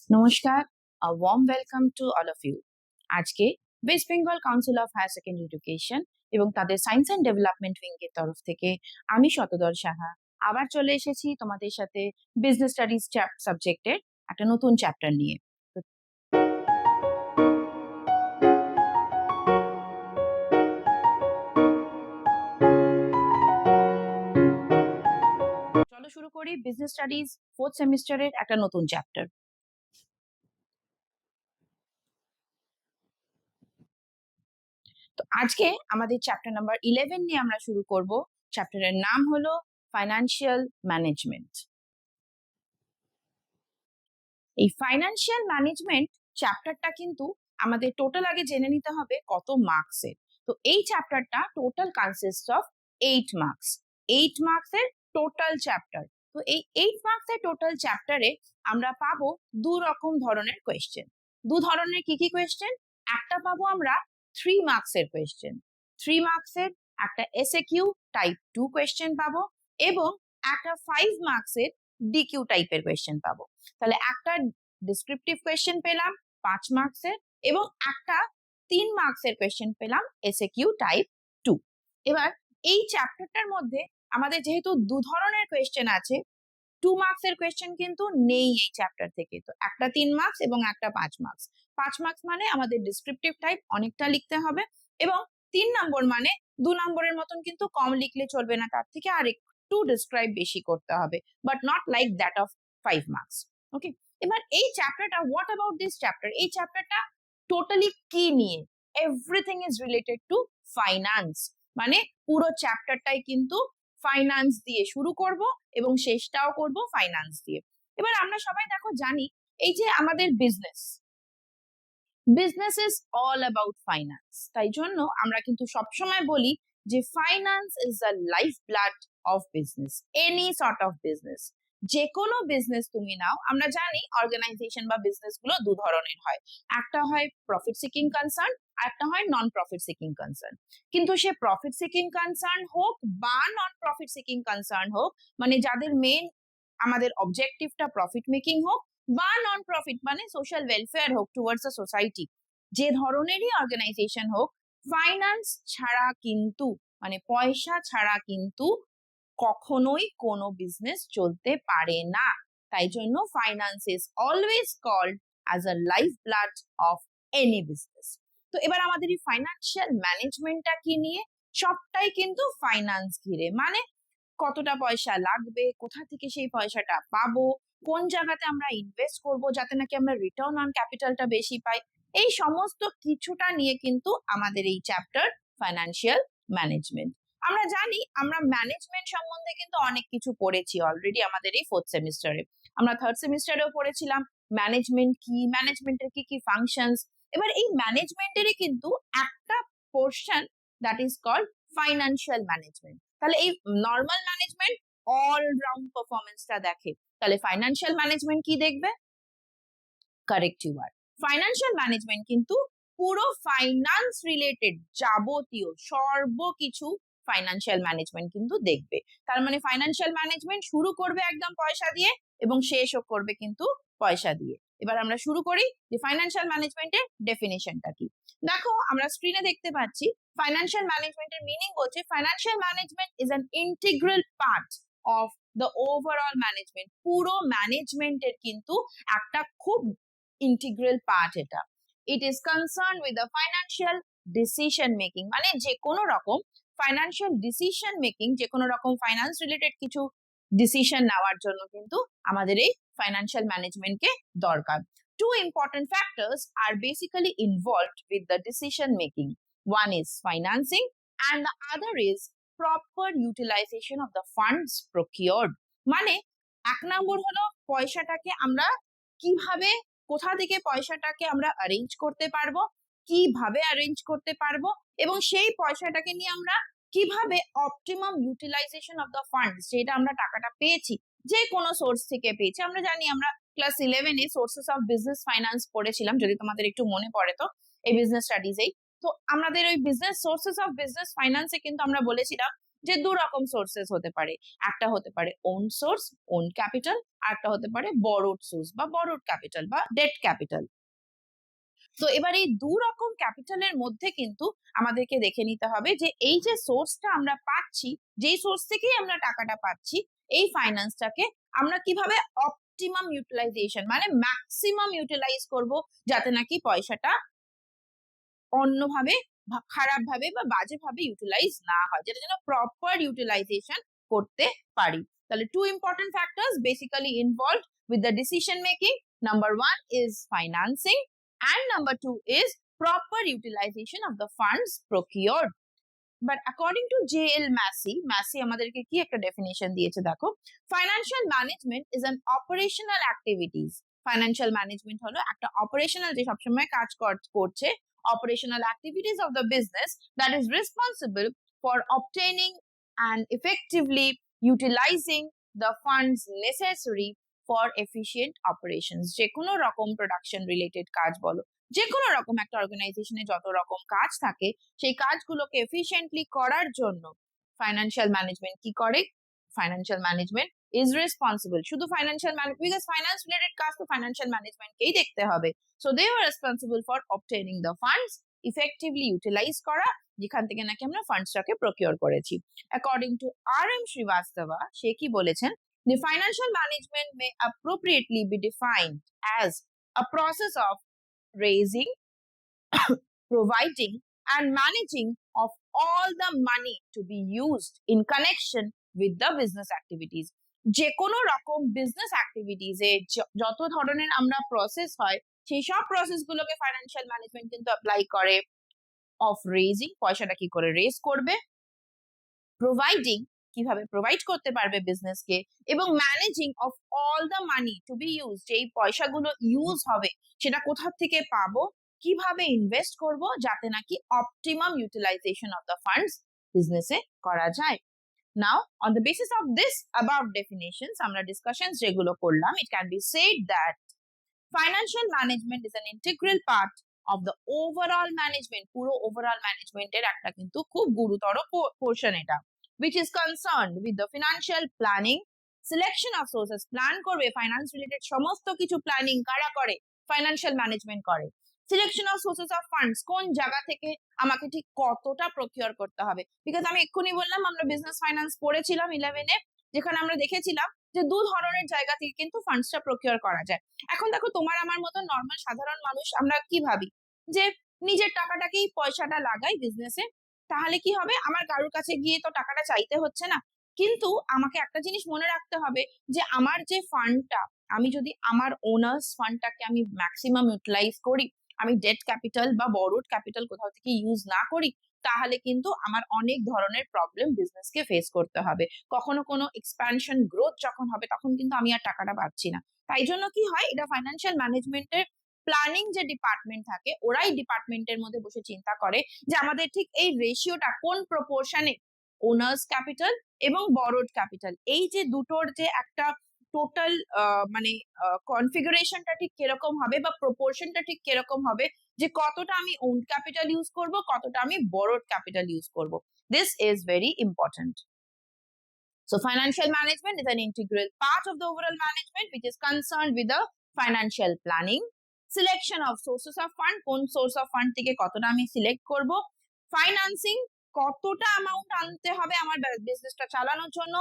নমস্কার, a warm welcome to all of you. আজকে West Bengal Council of Higher Secondary Education এবং তাদের science and development wing এর তরফ থেকে আমি শতদল সাহা আবার চলে এসেছি তোমাদের সাথে বিজনেস স্টাডিজ সাবজেক্টের একটা নতুন চ্যাপ্টার নিয়ে। চলো শুরু করি বিজনেস স্টাডিজ 4th সেমিস্টারের একটা নতুন চ্যাপ্টার। তো আজকে আমাদের চ্যাপ্টার নাম্বার 11 নিয়ে আমরা শুরু করব। চ্যাপ্টারের নাম হলো ফাইন্যান্সিয়াল ম্যানেজমেন্ট। এই ফাইন্যান্সিয়াল ম্যানেজমেন্ট চ্যাপ্টারটা কিন্তু আমাদের টোটাল আগে জেনে নিতে হবে কত মার্কসের। তো এই চ্যাপ্টারটা টোটাল কনসিস্ট অফ 8 মার্কস। 8 মার্কসের টোটাল চ্যাপ্টার। তো এই 8 মার্কসের টোটাল চ্যাপ্টারে আমরা পাবো দু রকম ধরনের কোয়েশ্চেন। দু ধরনের কি কি কোয়েশ্চেন? একটা পাবো আমরা 3 মার্কসের কোয়েশ্চেন। 3 মার্কসের একটা এসএকিউ টাইপ 2 কোয়েশ্চেন পাবো এবং একটা 5 মার্কসের ডিকিউ টাইপের কোয়েশ্চেন পাবো। তাহলে একটা ডিসক্রিপটিভ কোয়েশ্চেন পেলাম 5 মার্কসের এবং একটা 3 মার্কসের কোয়েশ্চেন পেলাম এসএকিউ টাইপ 2। এবার এই চ্যাপ্টারটার মধ্যে আমাদের যেহেতু দু ধরনের কোয়েশ্চেন আছে, 2 মার্কসের কোয়েশ্চেন কিন্তু নেই এই চ্যাপ্টার থেকে। তো একটা 3 মার্কস এবং একটা 5 মার্কস। 5 মার্কস মানে আমাদের ডিসক্রিপটিভ টাইপ অনেকটা লিখতে হবে এবং 3 নম্বর মানে 2 নম্বরের মতন কিন্তু কম লিখলে চলবে না, তার থেকে আর একটু ডিসক্রাইব বেশি করতে হবে, but not like that of 5 marks. Okay, এবার এই চ্যাপ্টারটা, হোয়াট অ্যাবাউট দিস চ্যাপ্টার? এই চ্যাপ্টারটা টোটালি কি নিয়ে? Everything is related to finance. মানে পুরো চ্যাপ্টারটাই কিন্তু ফাইন্যান্স দিয়ে শুরু করব এবং শেষটাও করব ফাইন্যান্স দিয়ে। এবার আমরা সবাই দেখো জানি এই যে আমাদের business is all about finance. তাই জন্য আমরা কিন্তু সবসময় বলি যে finance is the life blood of business, any sort of business. যে কোনো বিজনেস তুমি নাও, আমরা জানি অর্গানাইজেশন বা বিজনেস গুলো দু ধরনের হয়। একটা হয় প্রফিট সিকিং কনসার্ন, আর একটা হয় নন প্রফিট সিকিং কনসার্ন। কিন্তু সে প্রফিট সিকিং কনসার্ন হোক বা নন প্রফিট সিকিং কনসার্ন হোক, মানে যাদের মেন আমাদের অবজেক্টিভটা প্রফিট মেকিং হোক বা নন প্রফিট মানে সোশ্যাল ওয়েলফেয়ার হোক টুয়ার্ডস আ সোসাইটি, যে ধরনেরই অর্গানাইজেশন হোক, ফাইন্যান্স ছাড়া কিন্তু মানে পয়সা ছাড়া কিন্তু কখনোই কোনো বিজনেস চলতে পারে না। তাই জন্য finance is always called as a life blood of any business. তো এবার আমাদের এই ফাইন্যান্সিয়াল ম্যানেজমেন্টটা কি নিয়ে? সবটাই কিন্তু ফাইন্যান্স ঘিরে। মানে কতটা পয়সা লাগবে, কোথা থেকে সেই পয়সাটা পাবো, কোন জায়গাতে আমরা ইনভেস্ট করব যাতে নাকি আমরা রিটার্ন অন ক্যাপিটালটা বেশি পাই, এই সমস্ত কিছুটা নিয়ে কিন্তু আমাদের এই চ্যাপ্টার ফাইন্যান্সিয়াল ম্যানেজমেন্ট। আমরা জানি আমরা ম্যানেজমেন্ট সম্বন্ধে কিন্তু অনেক কিছু পড়েছি অলরেডি আমাদের এই 4th সেমিস্টারে। আমরা 3rd সেমিস্টারেও পড়েছিলাম ম্যানেজমেন্ট কি, ম্যানেজমেন্টের কি কি ফাংশনস। এবার এই ম্যানেজমেন্টেরই কিন্তু একটা portion that is called financial management. তাহলে এই নর্মাল ম্যানেজমেন্ট অল রাউন্ড পারফরমেন্সটা দেখে, তাহলে ফাইন্যান্সিয়াল ম্যানেজমেন্ট কি দেখবে? Correct your. ফাইন্যান্সিয়াল ম্যানেজমেন্ট কিন্তু পুরো ফাইন্যান্স রিলেটেড যাবতীয় সর্বকিছু ফাইন্যান্সিয়াল ম্যানেজমেন্ট কিন্তু দেখবে। তার মানে ফাইন্যান্সিয়াল ম্যানেজমেন্ট শুরু করবে একদম পয়সা দিয়ে এবং শেষও করবে কিন্তু পয়সা দিয়ে। এবার আমরা শুরু করি যে ফাইন্যান্সিয়াল ম্যানেজমেন্টের ডেফিনিশনটা কি। দেখো আমরা স্ক্রিনে দেখতে পাচ্ছি ফাইন্যান্সিয়াল ম্যানেজমেন্টের মিনিং বলছে financial management is an integral part of the overall management. পুরো ম্যানেজমেন্টের কিন্তু একটা খুব ইন্টিগ্রাল পার্ট এটা। It is concern with the financial decision making, মানে যে কোনো রকম ফাইন্যান্সিয়াল ডিসিশন মেকিং, যে কোনো রকম ফাইন্যান্স রিলেটেড কিছু ডিসিশন নেওয়ার জন্য কিন্তু আমাদের এই ফাইন্যান্সিয়াল ম্যানেজমেন্টকে দরকার। Two important factors are basically involved with the decision making. One is financing and the other is proper utilization of the funds procured. মানে এক নম্বর হলো পয়সাটাকে আমরা কিভাবে, কোথা থেকে পয়সাটাকে আমরা অ্যারেঞ্জ করতে পারবো, কিভাবে অ্যারেঞ্জ করতে পারবো এবং সেই পয়সাটাকে নিয়ে আমরা কিভাবে optimum utilization of the funds, যেটা আমরা টাকাটা পেয়েছি যে কোনো সোর্স থেকে পেয়েছি। আমরা জানি আমরা ক্লাস 11-এ সোর্সেস অফ বিজনেস ফাইন্যান্স পড়েছিলাম, যদি তোমাদের একটু মনে পড়ে তো এই বিজনেস স্টাডিজেই। তো আমাদের ওই বিজনেস সোর্সেস অফ বিজনেস ফাইন্যান্সে কিন্তু আমরা বলেছিলাম যে দু রকম সোর্সেস হতে পারে, একটা হতে পারে ওন সোর্স, ওন ক্যাপিটাল, আর একটা হতে পারে বরোড সোর্স বা বরোড ক্যাপিটাল বা ডেট ক্যাপিটাল। তো এবার এই দু রকম ক্যাপিটালের মধ্যে কিন্তু আমাদেরকে দেখে নিতে হবে যে এই যে সোর্সটা আমরা পাচ্ছি, যেই সোর্স থেকেই আমরা টাকাটা পাচ্ছি, এই ফাইন্যান্সটাকে আমরা কিভাবে অপটিমাম ইউটিলাইজেশন মানে ম্যাক্সিমাম ইউটিলাইজ করব, যাতে নাকি পয়সাটা অন্যভাবে খারাপ ভাবে বা বাজে ভাবে ইউটিলাইজ না হয়, যেটা যেন প্রপার ইউটিলাইজেশন করতে পারি। তাহলে two important factors basically involved with the decision making. Number one is financing and number two is proper utilization of the funds procured. But according to JL Massey আমাদেরকে কি একটা ডেফিনেশন দিয়েছে দেখো, financial management is an operational activities. Financial management হলো একটা operational, যে সবসময় কাজ করছে, operational activities of the business that is responsible for obtaining and effectively utilizing the funds necessary for efficient operations. যে কোনো রকম প্রোডাকশন রিলেটেড কাজ বলো, যে কোনো রকম একটা অর্গানাইজেশনে যত রকম কাজ থাকে, সেই কাজগুলোকে এফিশিয়েন্টলি করার জন্য ফাইন্যান্সিয়াল ম্যানেজমেন্ট কি করে? ফাইন্যান্সিয়াল ম্যানেজমেন্ট ইজ রেসপন্সিবল, শুধু financial management, because finance related কাজ তো ফাইন্যান্সিয়াল ম্যানেজমেন্টকেই দেখতে হবে। So they are responsible for obtaining the funds, effectively utilize করা, যেখান থেকে নাকি আমরা ফান্ডসটাকে প্রকিওর করেছি। অ্যাকর্ডিং টু RM Srivastava, সে কি বলেছেন? The financial management may appropriately be defined as a process of raising, providing, and managing of all the money to be used in connection with the business activities. যে কোনো রকম business অ্যাক্টিভিটিজে যত ধরনের আমরা process হয়, সেই সব প্রসেস গুলোকে ফাইন্যান্সিয়াল ম্যানেজমেন্ট কিন্তু অ্যাপ্লাই করে। অফ রেজিং, পয়সাটা কি করে রেজ করবে, প্রোভাইডিং, কিভাবে প্রোভাইড করতে পারবে বিজনেসকে, এবং managing of all the money to be use, যেই পয়সাগুলো ইউজ হবে সেটা কোথা থেকে পাবো, কিভাবে ইনভেস্ট করব, যাতে নাকি optimum utilization of the funds বিজনেসে করা যায়। Now, on the basis of this above definitions, আমরা discussions যেগুলো করলাম, it can be said that financial management is an integral part of the overall management, পুরো overall management এর একটা কিন্তু খুব গুরুতর পোর্শন এটা, which is concerned with the financial planning, selection of sources, plan করবে ফাইন্যান্স রিলেটেড সমস্ত কিছু, প্ল্যানিং কারা করে? ফাইন্যান্সিয়াল ম্যানেজমেন্ট করে। Selection of sources of funds, কোন জায়গা থেকে আমাকে ঠিক কতটা প্রকিওর করতে হবে, বিকজ আমি এক্ষুনি বললাম আমরা বিজনেস ফাইন্যান্স পড়েছিলাম 11-এ, যেখানে আমরা দেখেছিলাম যে দু ধরনের জায়গা থেকে কিন্তু ফান্ডসটা প্রকিওর করা যায়। এখন দেখো, তোমার আমার মতো নর্মাল সাধারণ মানুষ আমরা কি ভাবি, যে নিজের টাকাটাকেই পয়সাটা লাগাই বিজনেসে, তাহলে কি হবে, আমার কারোর কাছে গিয়ে তো টাকাটা চাইতে হচ্ছে না। কিন্তু আমাকে একটা জিনিস মনে রাখতে হবে, যে আমার যে ফান্ডটা, আমি যদি আমার ওনার্স ফান্ডটাকে আমি ম্যাক্সিমাম ইউটিলাইজ করি, আমি ডেট ক্যাপিটাল বা বরোড ক্যাপিটাল কোথাও থেকে ইউজ না করি, তাহলে কিন্তু আমার অনেক ধরনের প্রবলেম বিজনেসকে ফেস করতে হবে। কখনো কোনো এক্সপ্যানশন গ্রোথ যখন হবে, তখন কিন্তু আমি আর টাকাটা পাচ্ছি না। তাই জন্য কি হয়, এটা ফাইন্যান্সিয়াল ম্যানেজমেন্টের প্ল্যানিং যে ডিপার্টমেন্ট থাকে, ওরাই ডিপার্টমেন্টের মধ্যে বসে চিন্তা করে যে আমাদের ঠিক এই রেশিওটা কোন প্রপোর্শনে ওনার্স ক্যাপিটাল এবং বরোড ক্যাপিটাল, এই যে দুটোর যে একটা টোটাল মানে কনফিগারেশনটা ঠিক কিরকম হবে বা প্রপোর্শনটা ঠিক কিরকম হবে, যে কতটা আমি ওন ক্যাপিটাল ইউজ করব, কতটা আমি বরোড ক্যাপিটাল ইউজ করব। This is very important. So financial management is an integral part of the overall management, which is concerned with the financial planning, selection of sources of fund, কোন source of fund থেকে কতটা আমি select করব, financing, কতটা amount আনতে হবে আমার বিজনেসটা চালানোর জন্য,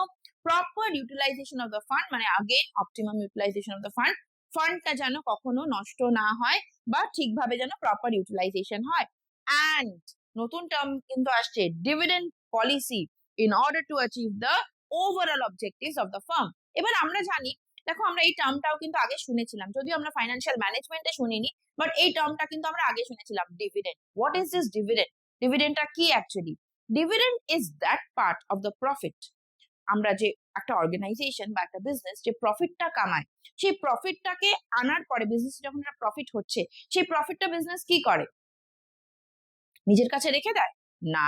proper utilization of the fund, মানে আগে optimum utilization of the fund, ফান্ডটা যেন কখনো নষ্ট না হয় বা ঠিকভাবে যেন প্রপার ইউটিলাইজেশন হয়। অ্যান্ড নতুন টার্ম কিন্তু আসছে, dividend policy, in order to achieve the overall objectives of the firm. এবার আমরা জানি, দেখো আমরা এই টার্মটাও কিন্তু আগে শুনেছিলাম, যদিও আমরা ফাইন্যান্সিয়াল ম্যানেজমেন্টে শুনিনি, বাট এই টার্মটা কিন্তু আমরা আগে শুনেছিলাম, dividend. What is this dividend? ডিভিডেন্ডটা কি actually? Dividend is that part of the profit, আমরা যে একটা অর্গানাইজেশন বা একটা বিজনেস যে প্রফিটটা কামায়, সেই প্রফিটটাকে আনার পরে বিজনেস যখন একটা প্রফিট হচ্ছে, সেই প্রফিটটা বিজনেস কি করে? নিজের কাছে রেখে দেয় না,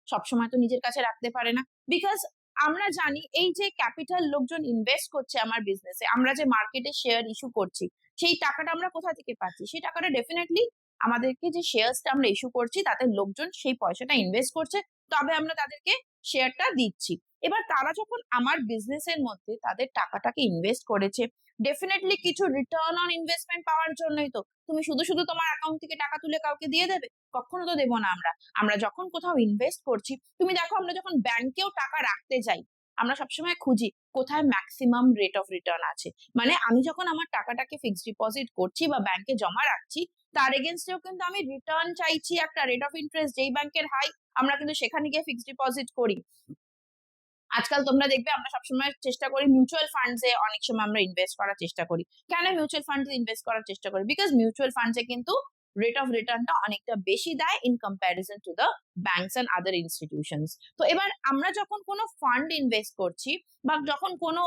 সবসময় তো নিজের কাছে রাখতে পারে না, বিকজ আমরা জানি এই যে ক্যাপিটাল লোকজন ইনভেস্ট করছে আমার বিজনেসে, আমরা যে মার্কেটে শেয়ার ইস্যু করছি, সেই টাকাটা আমরা কোথা থেকে পাচ্ছি? সেই টাকাটা ডেফিনেটলি আমাদেরকে যে শেয়ারসটা আমরা ইস্যু করছি, তাতে লোকজন সেই পয়সাটা ইনভেস্ট করছে, তবে আমরা তাদেরকে শেয়ারটা দিচ্ছি। এবার তারা যখন আমার বিজনেসের মধ্যে তাদের টাকাটাকে ইনভেস্ট করেছে, ডেফিনেটলি কিছু রিটার্ন অন ইনভেস্টমেন্ট পাওয়ার জন্যই তো। তুমি শুধু শুধু তোমার অ্যাকাউন্ট থেকে টাকা তুলে কাউকে দিয়ে দেবে? কখনো তো দেবো না আমরা। আমরা যখন কোথাও ইনভেস্ট করছি, তুমি দেখো আমরা যখন ব্যাংকেও টাকা রাখতে যাই, আমরা সবসময় খুঁজি কোথায় ম্যাক্সিমাম রেট অফ রিটার্ন আছে। মানে আমি যখন আমার টাকাটাকে ফিক্সড ডিপোজিট করছি বা ব্যাংকে জমা রাখছি, তার এগেনস্টেও কিন্তু আমি রিটার্ন চাইছি, একটা রেট অফ ইন্টারেস্ট যেই ব্যাংকের হাই, আমরা কিন্তু সেখানে গিয়ে ফিক্সড ডিপোজিট করি। আজকাল তোমরা দেখবে আমরা সবসময় চেষ্টা করি মিউচুয়াল ফান্ডসে, অনেক সময় আমরা ইনভেস্ট করার চেষ্টা করি। কেন মিউচুয়াল ফান্ডে ইনভেস্ট করার চেষ্টা করি? বিকজ মিউচুয়াল ফান্ডসে কিন্তু রেট অফ রিটার্নটা অনেকটা বেশি দেয় in comparison to the banks and other institutions. তো এবার আমরা যখন কোনো ফান্ড ইনভেস্ট করছি বা যখন কোনো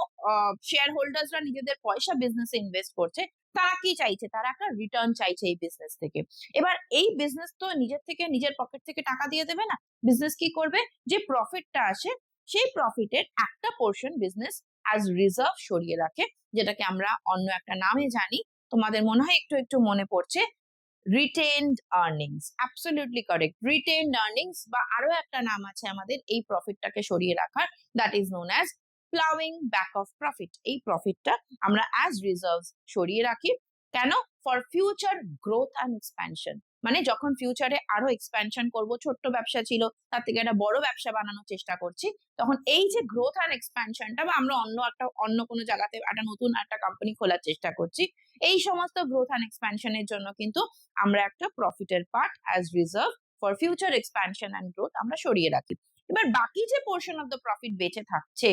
শেয়ার হোল্ডার্সরা নিজেদের পয়সা বিজনেসে ইনভেস্ট করছে, তারা কি চাইছে? তারা একটা রিটার্ন চাইছে এই বিজনেস থেকে। এবার এই বিজনেস তো নিজের থেকে, নিজের পকেট থেকে টাকা দিয়ে দেবে না। বিজনেস কি করবে? যে প্রফিটটা আসে, সেই প্রফিটের একটা পোর্শন বিজনেস অ্যাজ রিজার্ভ সরিয়ে রাখে, যেটাকে আমরা অন্য একটা নামে জানি। তোমাদের মনে হয় একটু একটু মনে পড়ছে, retained earnings. Absolutely correct, retained earnings, বা আরো একটা নাম আছে আমাদের এই প্রফিটটাকে সরিয়ে রাখার, that is known as ploughing back of profit. এই প্রফিটটা আমরা অ্যাজ রিজার্ভ সরিয়ে রাখি। কেন? For future growth and expansion. মানে যখন ফিউচারে আরো এক্সপ্যানশন করব, ছোট্ট ব্যবসা ছিল তার থেকে একটা বড় ব্যবসা বানানোর চেষ্টা করছি, তখন এই যে গ্রোথ অ্যান্ড এক্সপ্যানশনটা, বা আমরা অন্য কোনো জায়গাতে একটা নতুন একটা কোম্পানি খোলার চেষ্টা করছি, এই সমস্ত গ্রোথ অ্যান্ড এক্সপ্যানশনের জন্য কিন্তু আমরা একটা প্রফিটের part as reserve for future expansion and growth আমরা সরিয়ে রাখি। এবার বাকি যে পোর্শন অফ দ্য প্রফিট বেঁচে থাকছে,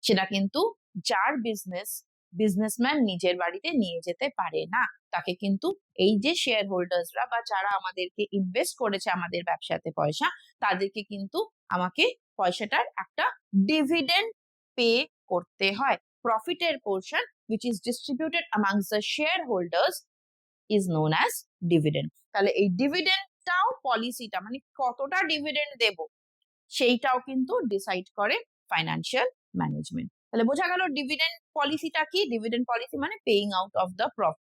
সেটা কিন্তু যার বিজনেসম্যান নিজের বাড়িতে নিয়ে যেতে পারে না, তাকে কিন্তু এই যে শেয়ার হোল্ডার্সরা বা যারা আমাদেরকে ইনভেস্ট করেছে আমাদের ব্যবসাতে পয়সা, তাদেরকে কিন্তু আমাকে পয়সাটার একটা ডিভিডেন্ড পে করতে হয়। প্রফিটের portion which is distributed amongst the shareholders is known as dividend. তাহলে এই ডিভিডেন্ডটাও, পলিসিটা মানে কতটা ডিভিডেন্ড দেব, সেইটাও কিন্তু ডিসাইড করে ফাইন্যান্সিয়াল ম্যানেজমেন্ট। তাহলে বোঝা গেল ডিভিডেন্ড পলিসিটা কি। ডিভিডেন্ড পলিসি মানে paying out of the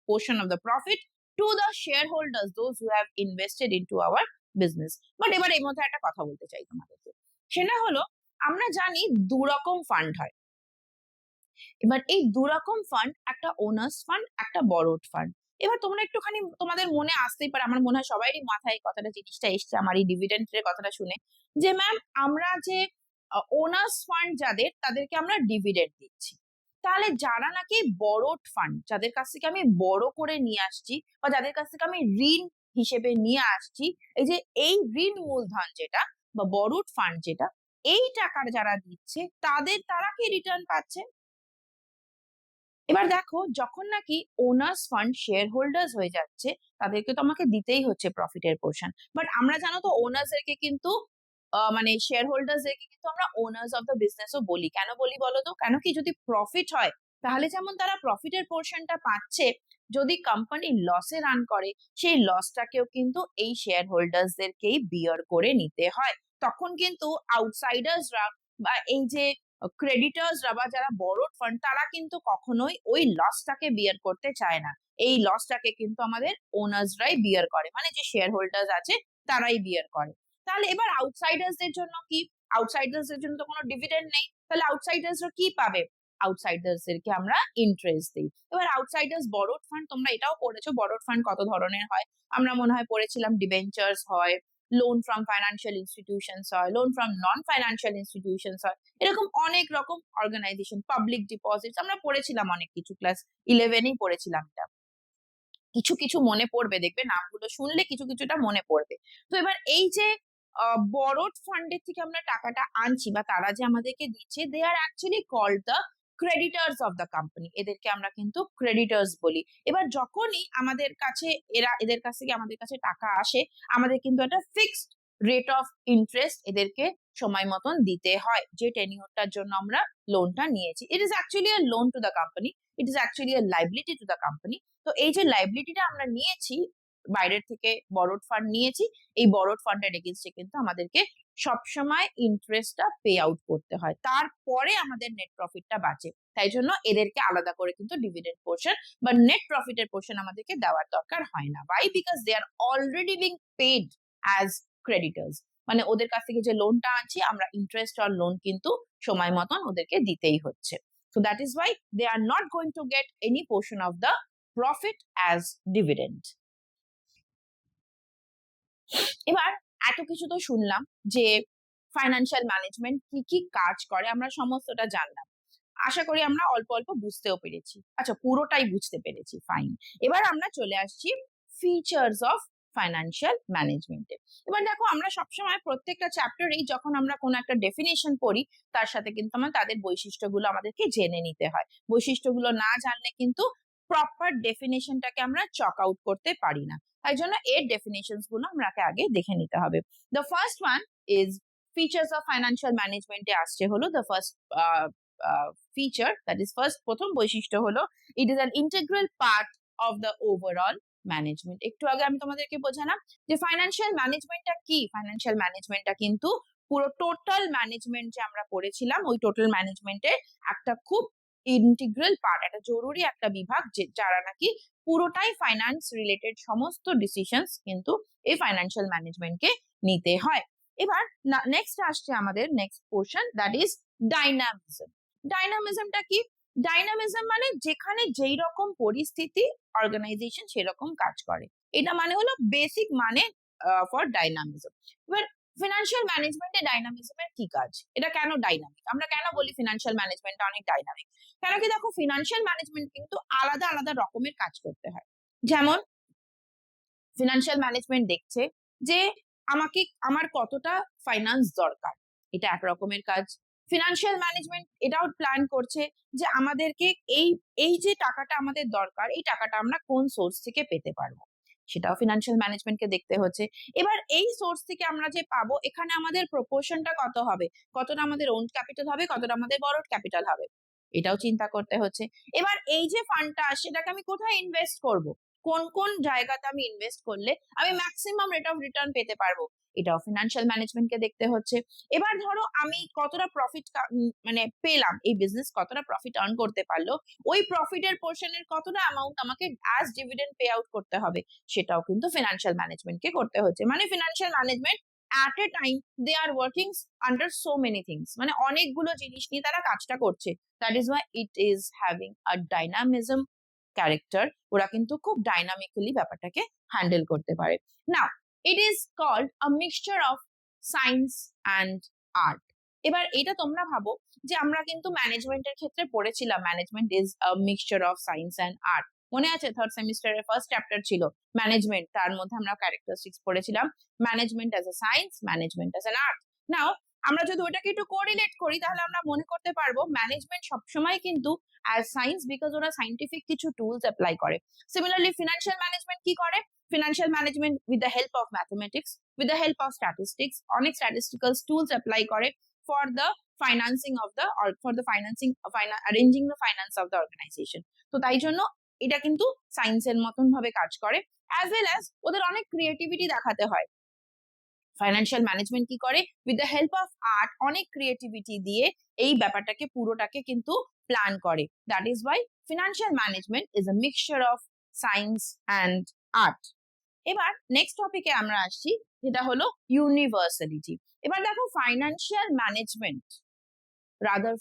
portion of the profit to the share holders, those who have invested into hour business. But এবার এই মধ্যে একটা কথা বলতে চাই তোমাদেরকে, সেটা হলো আমরা জানি দু রকম ফান্ড হয়। এবার এই দু রকম ফান্ড, একটা ওনার্স ফান্ড, একটা বরোড ফান্ড। এবার তোমরা একটুখানি, তোমাদের মনে আসতেই পারে, আমার মনে হয় সবারই মাথায় কথাটা, জিনিসটা এসছে আমার এই ডিভিডেন্ডের কথাটা শুনে, যে ম্যাম আমরা যে ওনার্স ফান্ড যাদের, তাদেরকে আমরা ডিভিডেন্ড দিচ্ছি, তাহলে যারা নাকি বরোড ফান্ড, যাদের কাছ থেকে আমি বড় করে নিয়ে আসছি বা যাদের কাছ থেকে আমি ঋণ হিসেবে নিয়ে আসছি, এই যে এই ঋণ মূলধন যেটা বা বরোড ফান্ড যেটা, এই টাকার যারা দিচ্ছে তারা কি রিটার্ন পাচ্ছে? এবার দেখো, যখন নাকি ওনার্স ফান্ড শেয়ার হোল্ডার্স হয়ে যাচ্ছে, তাদেরকে তো আমাকে দিতেই হচ্ছে প্রফিটের পোর্শন। বাট আমরা জানো তো ওনার্সদেরকে কিন্তু মানে শেয়ার হোল্ডার্সদেরকে কিন্তু আমরা ওনার্স অফ দ্য বিজনেসও বলি। কেন বলি বলো তো? কেন কি, যদি প্রফিট হয় তাহলে যেমন তারা প্রফিটের পোর্শনটা পাচ্ছে, যদি কোম্পানি লসে রান করে সেই লসটাকেও কিন্তু এই শেয়ার হোল্ডার্সদেরকেই বিয়ার করে নিতে হয়। তখন কিন্তু আউটসাইডার্সরা বা এই যে ক্রেডিটার্সরা বা যারা বড় ফান্ড, তারা কিন্তু কখনোই ওই লসটাকে বিয়ার করতে চায় না। এই লসটাকে কিন্তু আমাদের ওনার্সরাই বিয়ার করে, মানে যে শেয়ার হোল্ডার্স আছে তারাই বিয়ার করে। তাহলে এবার আউটসাইডার্সদের জন্য কি? আউটসাইডার্সদের জন্য তো কোনো ডিভিডেন্ড নেই, তাহলে আউটসাইডার্সরা কি পাবে? আউটসাইডার্সদেরকে আমরা ইন্টারেস্ট দিই। এবার আউটসাইডার্স বরোড ফান্ড, তোমরা এটাও পড়েছো বরোড ফান্ড কত ধরনের হয়। আমরা মনে হয় পড়েছিলাম ডিবেঞ্চার্স হয়, লোন ফ্রম ফাইন্যান্সিয়াল ইনস্টিটিউশনস হয়, loan from non financial institutions হয়, এরকম অনেক রকম অর্গানাইজেশন, পাবলিক ডিপোজিটস, আমরা পড়েছিলাম অনেক কিছু, ক্লাস 11-এই পড়েছিলাম এটা। কিছু কিছু মনে পড়বে, দেখবে নামগুলো শুনলে কিছু কিছুটা মনে পড়বে। তো এবার এই যে বরোড ফান্ডের থেকে আমরা টাকাটা আনছি বা তারা যে আমাদেরকে দিচ্ছে, they are actually called the creditors of the company. এদেরকে আমরা কিন্তু ক্রেডিটার্স বলি। এবার যখনই আমাদের কাছে এদের কাছ থেকে আমাদের কাছে টাকা আসে, আমাদের কিন্তু একটা ফিক্সড রেট অফ ইন্টারেস্ট এদেরকে সময় মতন দিতে হয়, যে টেনিওরটার জন্য আমরা লোনটা নিয়েছি। It is actually a loan to the company, it is actually a liability to the company. তো এই যে লাইবিলিটিটা আমরা নিয়েছি, বাইরের থেকে বরোড ফান্ড নিয়েছি, এই বরোড ফান্ডের এগেইনস্টে কিন্তু আমাদেরকে সবসময় ইন্টারেস্টটা পে আউট করতে হয়, তারপরে আমাদের নেট প্রফিটটা বাঁচে। তাই জন্য এদেরকে আলাদা করে কিন্তু ডিভিডেন্ড পোর্শন বা নেট প্রফিটের পোর্শন আমাদেরকে দেওয়ার দরকার হয় না। Why? Because they are already being paid as creditors. মানে ওদের কাছ থেকে যে লোনটা আনছি আমরা ইন্টারেস্ট অন লোন কিন্তু সময় মতন ওদেরকে দিতেই হচ্ছে। So that is why they are not going to get any portion of the profit as dividend. এবার এত কিছু তো শুনলাম যে ফাইন্যান্সিয়াল ম্যানেজমেন্ট কি কি কাজ করে, আমরা সমস্তটা জানলাম। আশা করি আমরা অল্প অল্প বুঝতেও পেরেছি। আচ্ছা, পুরোটাই বুঝতে পেরেছি, ফাইন। এবার আমরা চলে আসছি ফিচার্স অফ ফাইন্যান্সিয়াল ম্যানেজমেন্টে। এবার দেখো, আমরা সবসময় প্রত্যেকটা চ্যাপ্টারেই যখন আমরা কোনো একটা ডেফিনেশন পড়ি তার সাথে কিন্তু আমরা তাদের বৈশিষ্ট্যগুলো আমাদেরকে জেনে নিতে হয়। বৈশিষ্ট্যগুলো না জানলে কিন্তু প্রপার ডেফিনেশনটাকে আমরা চক আউট করতে পারি না। তাই জন্য এর ডেফিনেশনস গুলো আমাকে আগে দেখে নিতে হবে। The first one is features of financial ম্যানেজমেন্টে আসছে হলো the first feature, that is first প্রথম বৈশিষ্ট্য হলো it is an integral part of the overall management. একটু আগে আমি তোমাদেরকে বোঝালাম যে ফাইন্যান্সিয়াল ম্যানেজমেন্টটা কি। ফাইন্যান্সিয়াল ম্যানেজমেন্টটা কিন্তু পুরো টোটাল ম্যানেজমেন্ট যে আমরা পড়েছিলাম ওই টোটাল ম্যানেজমেন্টের একটা খুব ইন্টিগ্রাল পার্ট, একটা জরুরি একটা বিভাগ, যারা নাকি পুরোটাই ফাইন্যান্স রিলেটেড সমস্ত ডিসিশনস কিন্তু এই ফাইন্যান্সিয়াল ম্যানেজমেন্টকে নিতে হয়। এবার নেক্সট আসছে আমাদের next portion, that is dynamism. ডাইনামিজমটা কি? ডাইনামিজম মানে যেখানে যেই রকম পরিস্থিতি অর্গানাইজেশন সেরকম কাজ করে, এটা মানে হলো বেসিক মানে ফর ডাইনামিজম। এবার ফিনান্সিয়াল ম্যানেজমেন্টে ডাইনামিজমের কি কাজ? এটা কেন ডাইনামিক? আমরা কেন বলি ফিনান্সিয়াল ম্যানেজমেন্টটা অনেক ডাইনামিক? কেন কি দেখো, ফিনান্সিয়াল ম্যানেজমেন্ট কিন্তু আলাদা আলাদা রকমের কাজ করতে হয়। যেমন ফিনান্সিয়াল ম্যানেজমেন্ট দেখছে যে আমার কতটা ফাইন্যান্স দরকার, এটা এক রকমের কাজ। ফিনান্সিয়াল ম্যানেজমেন্ট এটাও প্ল্যান করছে যে আমাদেরকে এই যে টাকাটা আমাদের দরকার এই টাকাটা আমরা কোন সোর্স থেকে পেতে পারবো, সেটাও ফিনান্সিয়াল ম্যানেজমেন্টকে দেখতে হচ্ছে। এবার এই সোর্স থেকে আমরা যে পাবো এখানে আমাদের প্রপোর্শনটা কত হবে, কতটা আমাদের ওন ক্যাপিটাল হবে, কতটা আমাদের বরোড ক্যাপিটাল হবে, এটাও চিন্তা করতে হচ্ছে। এবার এই যে ফান্ডটা আসছে সেটাকে আমি কোথায় ইনভেস্ট করব, কোন কোন জায়গাতে আমি ইনভেস্ট করলে আমি ম্যাক্সিমাম রেট অফ রিটার্ন পেতে পারবো, এটাও ফিনান্সিয়াল ম্যানেজমেন্টকে দেখতে হচ্ছে। এবার ধরো আমি কতটা প্রফিট মানে পেলাম, এই বিজনেস কতটা প্রফিট আর্ন করতে পারলো, ওই প্রফিটের পোর্শনের কতটা অ্যামাউন্ট আমাকে অ্যাজ ডিভিডেন্ড পে আউট করতে হবে, সেটাও কিন্তু ফিনান্সিয়াল ম্যানেজমেন্টকে করতে হচ্ছে। মানে financial management at a time they are working under so many things, মানে অনেকগুলো জিনিস নিয়ে তারা কাজটা করছে। that is why it is having a dynamism character. ওরা কিন্তু খুব ডাইনামিক্যালি ব্যাপারটাকে হ্যান্ডেল করতে পারে। Now it is called a mixture of science and art. এবার এটা তোমরা ভাবো যে আমরা কিন্তু ম্যানেজমেন্টের ক্ষেত্রে পড়েছিলাম management is a mixture of science and art. মনে আছে থার্ড সেমিস্টারের ফার্স্ট চ্যাপ্টার ছিল ম্যানেজমেন্ট, তার মধ্যে আমরা ক্যারেক্টারিস্টিক্স পড়েছিলাম management as a science, management as an art. Now আমরা যদি ওটাকে একটু কোরিলেট করি তাহলে আমরা মনে করতে পারবো ম্যানেজমেন্ট সবসময় কিন্তু as science because ওরা সাইন্টিফিক কিছু টুলস অ্যাপ্লাই করে। সিমিলারলি ফিনান্সিয়াল ম্যানেজমেন্ট কি করে? Financial management with the help of mathematics, with the help of statistics, অনেক স্ট্যাটিস্টিক্যাল টুলস অ্যাপ্লাই করে for the financing of the for the financing arranging the finance of the organization. তো তাই জন্য এটা কিন্তু সায়েন্সের মতন ভাবে কাজ করে। অ্যাজ ওয়েল অ্যাজ ওদের অনেক ক্রিয়েটিভিটি দেখাতে হয়। ফাইন্যান্সিয়াল ম্যানেজমেন্ট কি করে? With the help of art অনেক ক্রিয়েটিভিটি দিয়ে এই ব্যাপারটাকে পুরোটাকে কিন্তু প্ল্যান করে। That is Y financial management is a mixture of science and art. এবার নেক্সট টপিকে আমরা আসছি, যেটা হলো ইউনিভার্সালিটি। এবার দেখো ফাইন্যান্সিয়াল ম্যানেজমেন্ট রাদার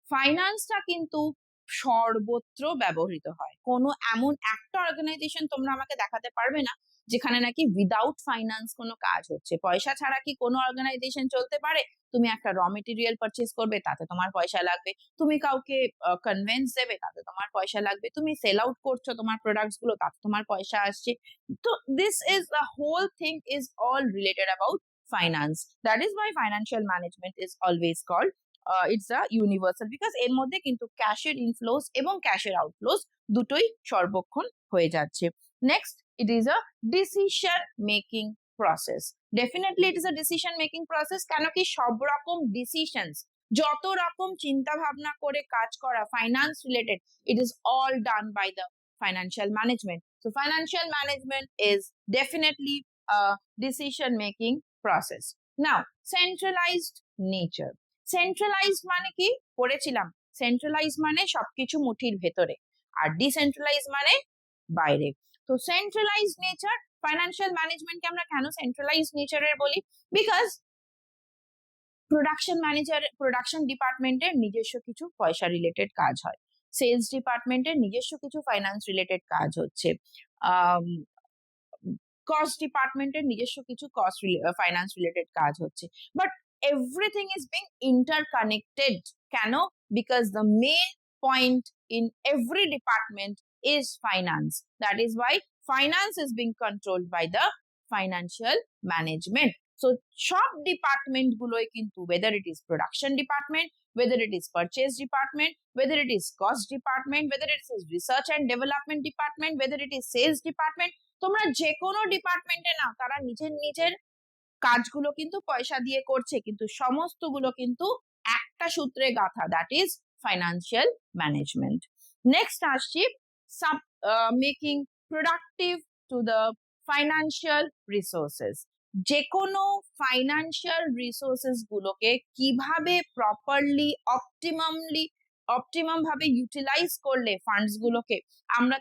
ফাইন্যান্সটা কিন্তু সর্বত্র ব্যবহৃত হয়। কোনো এমন একটা অর্গানাইজেশন তোমরা আমাকে দেখাতে পারবে না যেখানে নাকি উইদাউট ফাইন্যান্স কোনো কাজ হচ্ছে। পয়সা ছাড়া কি কোনো অর্গানাইজেশন চলতে পারে? তুমি একটা র মেটেরিয়াল পারচেস করবে, তাতে তোমার পয়সা লাগবে। তুমি কাউকে কনভেন্স দেবে, তাতে তোমার পয়সা লাগবে। তুমি সেল আউট করছো তোমার প্রোডাক্টস গুলো, তাতে তোমার পয়সা আসছে। তো this is the whole thing is all related about finance. That is why financial management is always called it's a universal, because এর মধ্যে কিন্তু ক্যাশের ইনফ্লোস এবং ক্যাশের আউটফ্লোস দুটোই সর্বক্ষণ হয়ে যাচ্ছে। Next, it is a decision making process. Definitely it is a decision making process, কেন কি সব রকম ডিসিশনস, যত রকম চিন্তা ভাবনা করে কাজ করা finance related, it is all done by the financial management. So financial management is definitely a decision making process. Now centralized nature. Centralised মানে কি পড়েছিলাম? সেন্ট্রালাইজ মানে সবকিছু মুঠির ভেতরে, আর ডিসেন্ট্রালাইজ মানে বাইরে। তো সেন্ট্রালাইজড নেচার ফাইন্যান্সিয়াল ম্যানেজমেন্টকে আমরা কেন সেন্ট্রালাইজ নেচারের বলি? বিকজ প্রোডাকশন ডিপার্টমেন্টের নিজস্ব কিছু পয়সা রিলেটেড কাজ হয়, সেলস ডিপার্টমেন্টের নিজস্ব কিছু ফাইন্যান্স রিলেটেড কাজ হচ্ছে, কস্ট ডিপার্টমেন্টের নিজস্ব কিছু ফাইন্যান্স রিলেটেড কাজ হচ্ছে, but everything is being interconnected. কেন? Because the main point in every department is finance. That is why finance is being controlled by the financial management. So সব department গুলোই কিন্তু, whether it is production department, whether it is purchase department, whether it is cost department, whether it is research and development department, whether it is sales department, তোমরা যে কোনো ডিপার্টমেন্টে নাও, তারা নিজের নিজের কাজগুলো কিন্তু পয়সা দিয়ে করছে, কিন্তু সমস্তগুলো কিন্তু একটা সূত্রে গাঁথা, that is financial management. Next আসছি making productive to the financial resources. যে কোনো ফাইন্যান্সিয়াল রিসোর্সেস গুলোকে কিভাবে প্রপারলি অপটিমাম ভাবে ইউটিলাইজ করলে ফান্ডস গুলোকে আমরা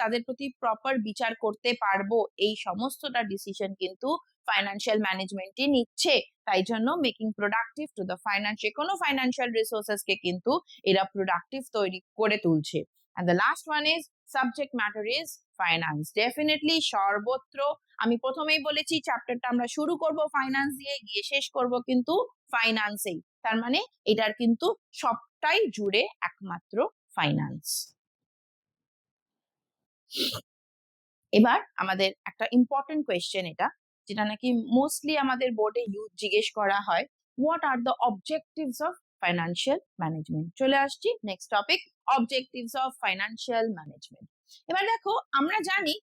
তাদের প্রতি প্রপার বিচার করতে পারবো, এই সমস্তটা ডিসিশন কিন্তু ফাইন্যান্সিয়াল ম্যানেজমেন্টই নিচ্ছে। তাই জন্য মেকিং প্রোডাক্টিভ টু দ্য যে কোনো ফাইন্যান্সিয়াল রিসোর্সেস কে কিন্তু এরা প্রোডাক্টিভ তৈরি করে তুলছে। and the last one is subject matter is finance. definitely সর্বত্র, আমি প্রথমেই বলেছি চ্যাপ্টারটা আমরা শুরু করব ফাইন্যান্স দিয়ে, গিয়ে শেষ করব কিন্তু ফাইন্যান্সেই, তার মানে এটার কিন্তু সবটাই জুড়ে একমাত্র ফাইন্যান্স। এবার আমাদের একটা ইম্পর্টেন্ট কোয়েশ্চেন এটা, যেটা নাকি মোস্টলি আমাদের বোর্ডে জিজ্ঞেস করা হয়, what are the objectives of financial management. চলে আসছি next topic, objectives of financial management. এবার দেখো, আমরা জানি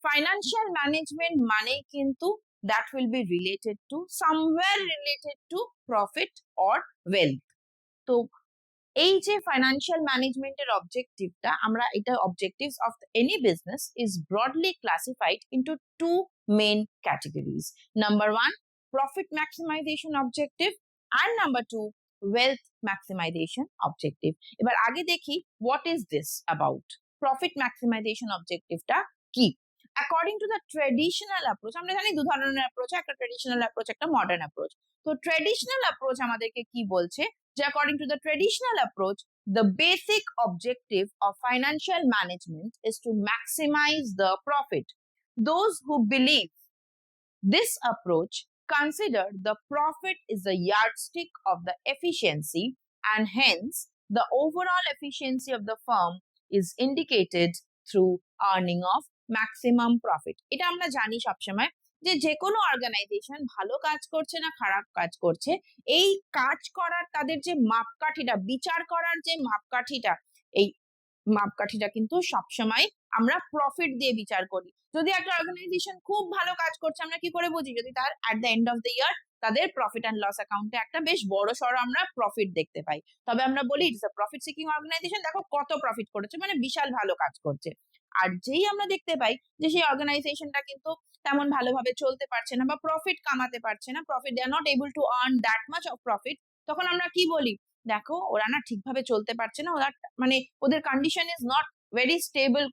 ফাইন্যান্সিয়াল ম্যানেজমেন্ট মানে কিন্তু that will be related to somewhere related to profit or wealth. তো এই যে ফাইন্যান্সিয়াল ম্যানেজমেন্টের অবজেক্টিভটা, আমরা এটা objectives of any business is broadly classified into two main categories. Number one, profit maximization objective, আর number two, wealth maximization objective. এবার আগে দেখি what is this about. Profit maximization অবজেক্টিভটা কি? According to the traditional approach, আমরা জানি দু ধরনের অ্যাপ্রোচ, একটা ট্রেডিশনাল অ্যাপ্রোচ, একটা মডার্ন অ্যাপ্রোচ। তো ট্রেডিশনাল অ্যাপ্রোচ আমাদেরকে কি বলছে, যে according to the traditional approach, the basic objective of financial management is to maximize the profit. Those who believe this approach consider the profit is a yardstick of the efficiency, and hence the overall efficiency of the firm is indicated through earning of maximum profit. এটা আমরা জানি সবসময় যে কোনো organisation ভালো কাজ করছে না খারাপ কাজ করছে, এই কাজ করার তাদের যে মাপকাঠিটা, বিচার করার যে মাপকাঠিটা, এই মাপকাঠিটা কিন্তু সবসময় আমরা প্রফিট দিয়ে বিচার করি। যদি একটা অর্গানাইজেশন খুব ভালো কাজ করছে, আমরা কি করে বুঝি? যদি তার at the end of the year তাদের প্রফিট অ্যান্ড লস অ্যাকাউন্টে একটা বেশ বড় সড়ো আমরা প্রফিট দেখতে পাই, তবে আমরা বলি it's a profit seeking organization, দেখো কত প্রফিট করেছে, মানে বিশাল ভালো কাজ করছে। আর যেই আমরা দেখতে পাই যে সেই অর্গানাইজেশনটা কিন্তু তেমন ভালোভাবে চলতে পারছে না বা প্রফিট কামাতে পারছে না, profit they are not able to earn that much of profit, তখন আমরা কি বলি? দেখো ওরা না ঠিকভাবে চলতে পারছে না, ওরা মানে ওদের condition is not very stable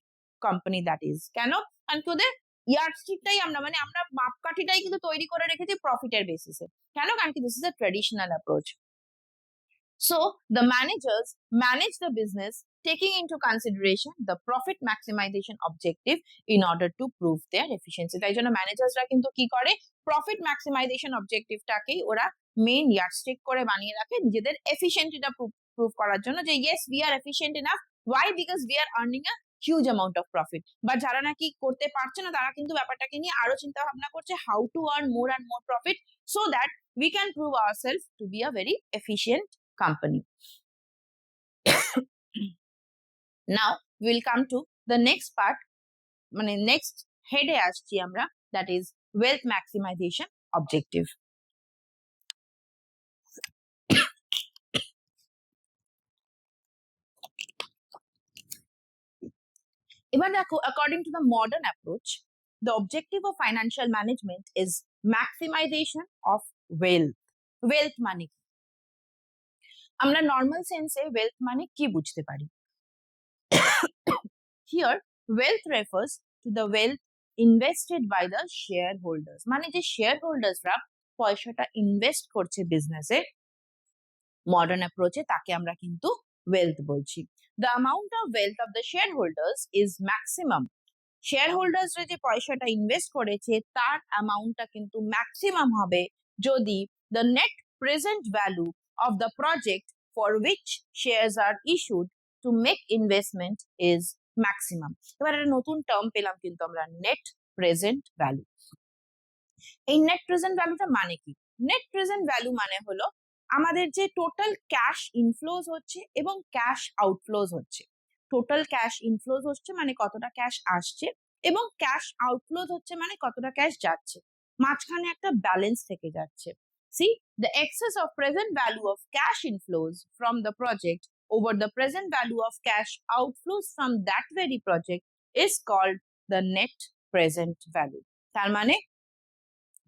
company. That is কেন? কারণ কি ওদের ইয়ার্ডস্টিকটাই আমরা মাপকাঠিটাই কিন্তু তৈরি করে রেখেছি প্রফিটের বেসিসে। কেন? কারণ কি this is a traditional approach. So the managers manage the business taking into consideration the profit maximization objective in order to prove their efficiency. তাই জন্য ম্যানেজার্সরা কিন্তু কি করে, প্রফিট ম্যাক্সিমাইজেশন অবজেক্টিভটাকেই ওরা মেইন ইয়ার্ডস্টিক করে বানিয়ে রাখে নিজেদের এফিশিয়েন্সিটা প্রুভ করার জন্য, যে yes we are efficient enough. Why? Because we are earning a huge amount of profit. বা যারা নাকি করতে পারছে না, তারা কিন্তু ব্যাপারটাকে নিয়ে আরো চিন্তা ভাবনা করছে, how to earn more and more profit so that we can prove ourselves to be a very efficient company. Now we will come to the next part, মানে next head এ আসছি আমরা, that is wealth maximization objective. এবার দেখো, according to the modern approach, the objective of financial management is maximization of wealth. wealth মানে আমরা normal সেন্সে wealth মানে কি বুঝতে পারি? Here wealth refers to the wealth invested by the share holders, মানে যে শেয়ার হোল্ডার্সরা পয়সাটা ইনভেস্ট করছে বিজনেসে মডার্ন অ্যাপ্রোচে, তাকে আমরা কিন্তু ওয়েলথ বলছি। The amount of wealth of the share holders is maximum, share হোল্ডার্সরা যে পয়সাটা ইনভেস্ট করেছে তার অ্যামাউন্টটা কিন্তু ম্যাক্সিমাম হবে যদি the net present value of the project for which shares are issued to make investment is maximum. এবার একটা নতুন টার্ম পেলাম কিন্তু আমরা, নেট প্রেজেন্ট ভ্যালু। এই নেট প্রেজেন্ট ভ্যালুটা মানে কি? নেট প্রেজেন্ট ভ্যালু মানে হলো আমাদের যে টোটাল ক্যাশ ইনফ্লোজ হচ্ছে এবং ক্যাশ আউটফ্লোজ হচ্ছে। টোটাল ক্যাশ ইনফ্লোজ হচ্ছে মানে কতটা ক্যাশ আসছে, এবং ক্যাশ আউটফ্লোজ হচ্ছে মানে কতটা ক্যাশ যাচ্ছে, মাঝখানে একটা ব্যালেন্স থেকে যাচ্ছে। See, the excess of present value of cash inflows from the project over the present value of cash outflows from that very project is called the net present value. তার মানে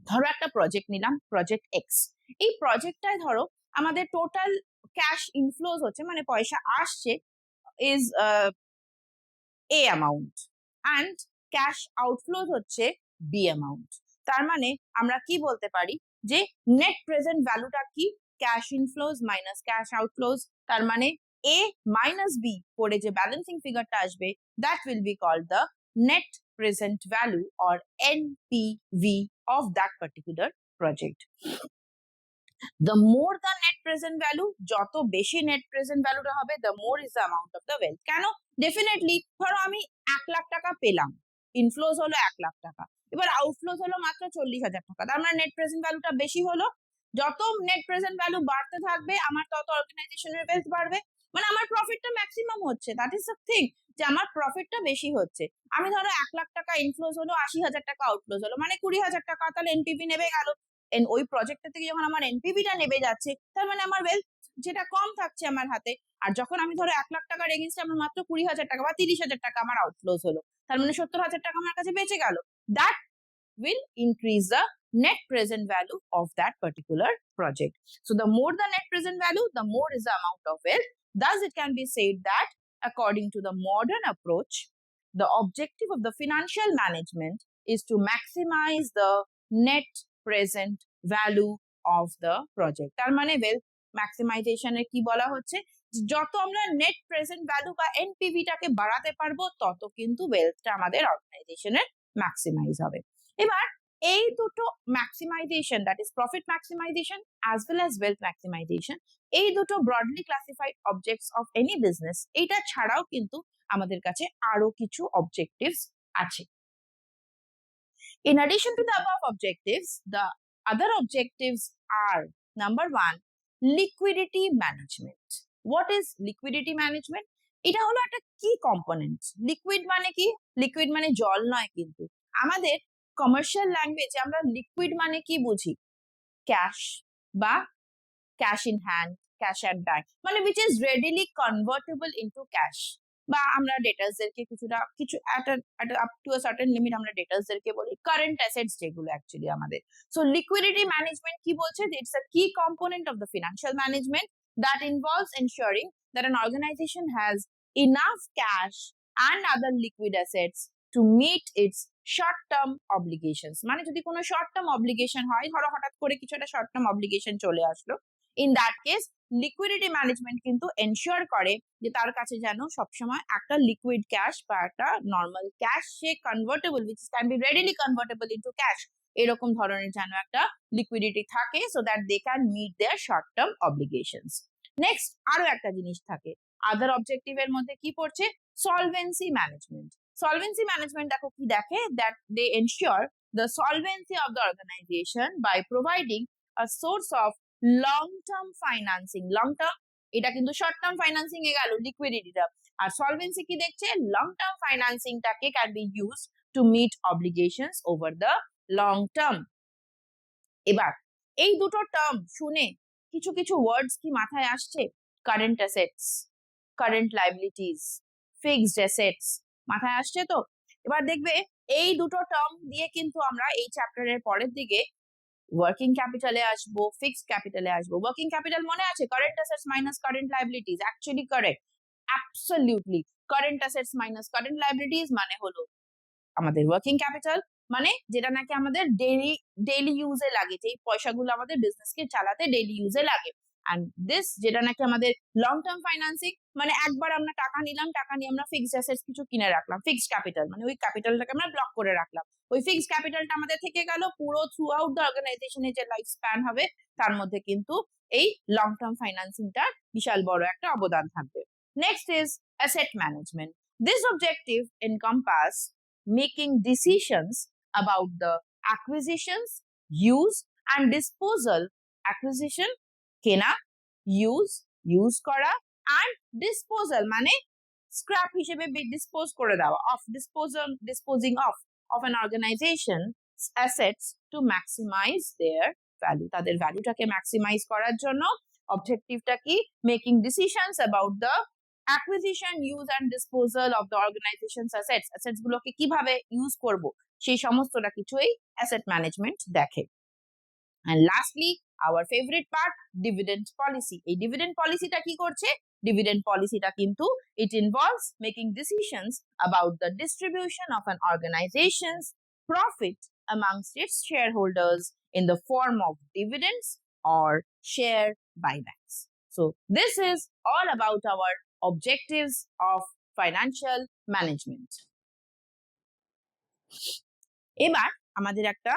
ধরো একটা project নিলাম, project x. এই প্রজেক্টটায় ধরো আমাদের total cash ইনফ্লোজ হচ্ছে মানে পয়সা আসছে is A amount and cash outflows হচ্ছে বি অ্যামাউন্ট। তার মানে আমরা কি বলতে পারি যে নেট প্রেজেন্ট ভ্যালুটা কি? Cash inflows minus cash outflows. তার মানে এ মাইনাস বি করে যে ব্যালেন্সিং ফিগারটা আসবে, that will be called the net present value or NPV of that particular project. The more the net present value, যত বেশি net present value টা হবে, the more is the amount of the wealth. কেন? Definitely ধরো আমি 1,00,000 টাকা পেলাম, ইনফ্লোজ হলো 1,00,000 টাকা, এবার আউটফ্লোজ হলো মাত্র 40,000 টাকা, তার মানে নেট প্রেজেন্ট ভ্যালুটা বেশি হলো। যত নেট প্রেজেন্ট ভ্যালু বাড়তে থাকবে আমার তত অর্গানাইজেশনের ওয়েলথ বাড়বে, মানে আমার প্রফিটটা ম্যাক্সিমাম হচ্ছে। দ্যাট ইজ দ্য থিং, যে আমার প্রফিটটা বেশি হচ্ছে। আমি ধরো 1,00,000 টাকা ইনফ্লোজ হলো, 80,000 টাকা আউটফ্লোজ হলো, মানে 20,000 টাকা, তাহলে এনপিভি নেমে গেল। ওই প্রজেক্টটা থেকে যখন আমার এনপিভিটা নেমে যাচ্ছে, তার মানে আমার ওয়েলথ যেটা কম থাকছে আমার হাতে। আর যখন আমি ধরো 1,00,000 টাকার এগেইনস্টে আমার মাত্র 20,000 টাকা বা 30,000 টাকা আমার আউটফ্লোজ হলো, তার মানে 70,000 টাকা আমার কাছে বেঁচে গেল। That will increase the net present value of that particular project. So the more the net present value, the more is the amount of wealth. Thus it can be said that according to the modern approach, the objective of the financial management is to maximize the net present value of the project. তার মানে wealth maximization এর কি বলা হচ্ছে, যত আমরা net present value বা NPV টাকে বাড়াতে পারবো তত কিন্তু ওয়েলথটা আমাদের অর্গানাইজেশনের ম্যাক্সিমাইজ হবে। এবার এই দুটো maximisation, that is profit maximisation as well as wealth maximisation, এই দুটো broadly classified objects of any business. এইটা ছাড়াও কিন্তু আমাদের কাছে আরো কিছু অবজেক্টিভস আছে। In addition to the above objectives, the other objectives are number 1, liquidity management. What is liquidity management? এটা হলো একটা কি কম্পোনেন্ট। লিকুইড মানে কি? লিকুইড মানে জল নয়, কিন্তু আমাদের কমার্শিয়াল ল্যাঙ্গুয়েজে আমরা লিকুইড মানে কি বুঝি? ক্যাশ বা cash in hand, cash at bank, মানে which is readily convertible into cash। বা আমরা ডেটার্সদেরকে কিছু up to a certain limit আমরা ডেটার্সদেরকে বলি কারেন্ট অ্যাসেটস, যেগুলো অ্যাকচুয়ালি আমাদের। সো লিকুইডিটি ম্যানেজমেন্ট কি বলছে? ইটস আ কি component of the financial management that involves ensuring that an organization has enough cash and other liquid assets to meet its short term obligations. মানে যদি কোনো short term obligation হয়, ধরো হঠাৎ করে কিছু একটা শর্ট টার্ম অব্লিগেশন চলে আসলো, in that case liquidity management কিন্তু এনশিওর করে যে তার কাছে যেন সবসময় একটা লিকুইড ক্যাশ বা একটা নর্মাল ক্যাশ, সে convertible which can be readily convertible into cash, এরকম ধরনের যেন একটা লিকুইডিটি থাকে, so that they can meet their short term obligations. Next আরো একটা জিনিস থাকে, আদার অবজেক্টিভ এর মধ্যে কি পড়ছে? Solvency management. সলভেন্সি ম্যানেজমেন্ট দেখো কি দেখে, that they ensure the solvency of the organization by providing a source of long term financing. long term, এটা কিন্তু শর্ট টার্ম ফাইন্যান্সিং এ গেল লিকুইডিটিটা, আর সলভেন্সি কি দেখছে? লং টার্ম ফাইন্যান্সিংটাকে can be used to meet obligations over the long term. এবার এই দুটো term শুনে কিছু কিছু ওয়ার্ডস কি মাথায় আসছে? Current assets, current liabilities, fixed assets, মাথায় আসছে তো? এবার দেখবে এই দুটো টার্ম দিয়ে কিন্তু আমরা এই চ্যাপ্টারের পরের দিকে ওয়ার্কিং ক্যাপিটালে আসবো, ফিক্সড ক্যাপিটালে আসবো। ওয়ার্কিং ক্যাপিটাল মনে আছে? Current assets minus current liabilities, actually correct, absolutely. Current assets minus current liabilities মানে হলো আমাদের ওয়ার্কিং ক্যাপিটাল, মানে যেটা নাকি আমাদের ডেইলি ইউজে লাগে, যেই পয়সাগুলো আমাদের বিজনেসকে চালাতে ডেইলি ইউজে লাগে। অ্যান্ড দিস যেটা নাকি আমাদের লং টার্ম ফাইন্যান্সিং, মানে একবার আমরা টাকা নিলাম, টাকা নিয়ে আমরা ফিক্সড অ্যাসেটস কিছু কিনে রাখলাম, ফিক্সড ক্যাপিটাল, মানে ওই ক্যাপিটালটাকে আমরা ব্লক করে রাখলাম, ওই ফিক্সড ক্যাপিটালটা আমাদের থেকে গেল, পুরো থ্রু আউট দ্য অর্গানাইজেশনের যে লাইফ স্প্যান হবে তার মধ্যে কিন্তু এই লং টার্ম ফাইন্যান্সিংটার বিশাল বড় একটা অবদান থাকবে। Next is asset management. This objective encompass making decisions about the acquisitions, use and disposal, acquisition কেনা, use করা, and disposal মানে স্ক্র্যাপ হিসেবে ডিসপোজ করে দেওয়া, disposing of an organization assets to maximize their value, তাদের ভ্যালুটাকে ম্যাক্সিমাইজ করার জন্য অবজেক্টিভটা কি, making decisions about the acquisition, use and disposal of the organizations assets গুলোকে কিভাবে ইউজ করব সেই সমস্তটা কিছুই অ্যাসেট ম্যানেজমেন্ট দেখে। And lastly, our favorite part, dividend policy. এই dividend policyটা কি করছে? Dividend policyটা কিন্তু it involves making decisions about the distribution of an organization's profit amongst its shareholders in the form of dividends or share buybacks. So this is all about our objectives of financial management. এবার আমাদের একটা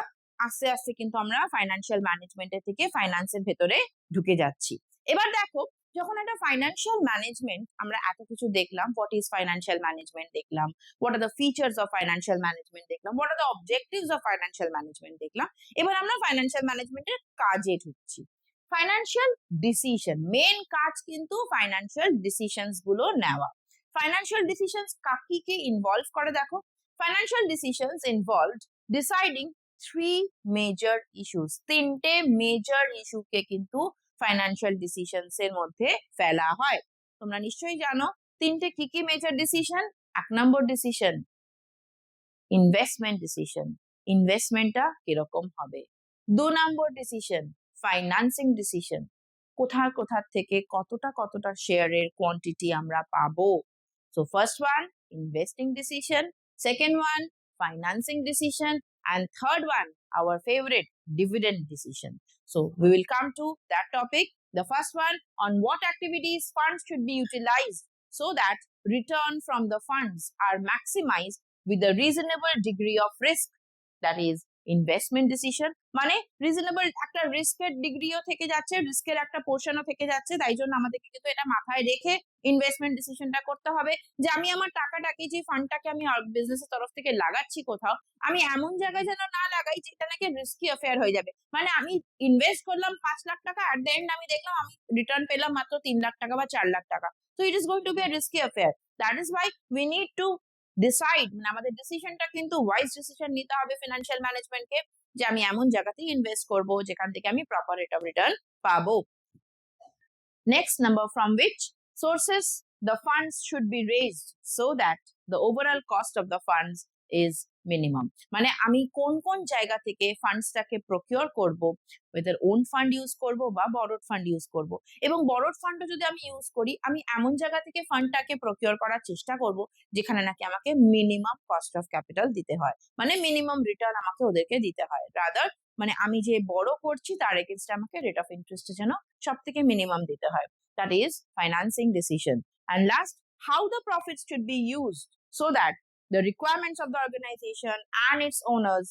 আস্তে আস্তে কিন্তু আমরা financial ম্যানেজমেন্টের থেকে ফাইন্যান্সের ভেতরে ঢুকে যাচ্ছি। এবার দেখো, যখন একটা ফাইন্যান্সিয়াল ম্যানেজমেন্ট আমরা এত কিছু দেখলাম, হোয়াট ইজ ফাইন্যান্সিয়াল ম্যানেজমেন্ট দেখলাম, what are the features of financial management দেখলাম, what are the objectives of financial management দেখলাম, এবার আমরা ফাইন্যান্সিয়াল ম্যানেজমেন্টের কাজে ঢুকছি। ফাইন্যান্সিয়াল ডিসিশন, মেন কাজ কিন্তু ফাইন্যান্সিয়াল ডিসিশনস গুলো নেওয়া। ফাইন্যান্সিয়াল ডিসিশনস কাকে ইনভলভ করে দেখো, financial decisions involved deciding three major issues, তিনটে মেজর ইস্যুকে কিন্তু ফাইন্যান্সিয়াল ডিসিশনস এর মধ্যে ফেলা হয়। তোমরা নিশ্চয়ই জানো তিনটে কি কি মেজর ডিসিশন। এক নম্বর ডিসিশন ইনভেস্টমেন্ট ডিসিশন, ইনভেস্টমেন্টটা কিরকম হবে। দু নম্বর ডিসিশন ফাইন্যান্সিং ডিসিশন, কোথা থেকে কতটা শেয়ারের কোয়ান্টিটি আমরা পাবো। So first one investing decision, second one financing decision, and third one, our favorite, dividend decision. So we will come to that topic. The first one, on what activities funds should be utilized so that return from the funds are maximized with a reasonable degree of risk, that is investment decision, মানে reasonable একটা রিস্কের ডিগ্রিও থেকে যাচ্ছে, রিস্কের একটা পোর্শনও থেকে যাচ্ছে, তাই জন্য আমাদেরকে কিন্তু এটা মাথায় রেখে ইনভেস্টমেন্ট ডিসিশনটা করতে হবে যে আমি আমার টাকাটাকে, যে ফান্ডটাকে আমি বিজনেসের তরফ থেকে লাগাচ্ছি কোথাও, আমি এমন জায়গায় যেন না লাগাই যেটা নাকি রিস্কি অ্যাফেয়ার হয়ে যাবে। মানে আমি ইনভেস্ট করলাম 5 লাখ টাকা, অ্যাট দ্য এন্ড আমি দেখলাম আমি রিটার্ন পেলাম মাত্র 3 লাখ টাকা বা 4 লাখ টাকা, তো it is going to be a risky affair. That is why we need to decide, মানে আমাদের ডিসিশনটা কিন্তু ওয়াইজ ডিসিশন নিতে হবে ফিনান্সিয়াল ম্যানেজমেন্টকে, যে আমি এমন জায়গাতেই ইনভেস্ট করব যেখান থেকে আমি প্রপার রেট অফ রিটার্ন পাবো। Next number, from which sources the funds should be raised so that the overall cost of the funds is minimum, মানে আমি কোন কোন জায়গা থেকে ফান্ডসটাকে প্রকিউর করব, ওদের ওন ফান্ড ইউজ করব বা বরোড ফান্ড ইউজ করব, এবং বরোড ফান্ডও যদি আমি ইউজ করি, আমি এমন জায়গা থেকে ফান্ডটাকে প্রকিউর করার চেষ্টা করব যেখানে নাকি আমাকে মিনিমাম কস্ট অফ ক্যাপিটাল দিতে হয়, মানে মিনিমাম রিটার্ন আমাকে ওদেরকে দিতে হয়, রাদার মানে আমি যে বড় করছি তার এগেইনস্টে আমাকে রেট অফ ইন্টারেস্ট যেন সব থেকে মিনিমাম দিতে হয়, that is financing decision. And last, how the profits should be used so that the requirements of the organization and its owners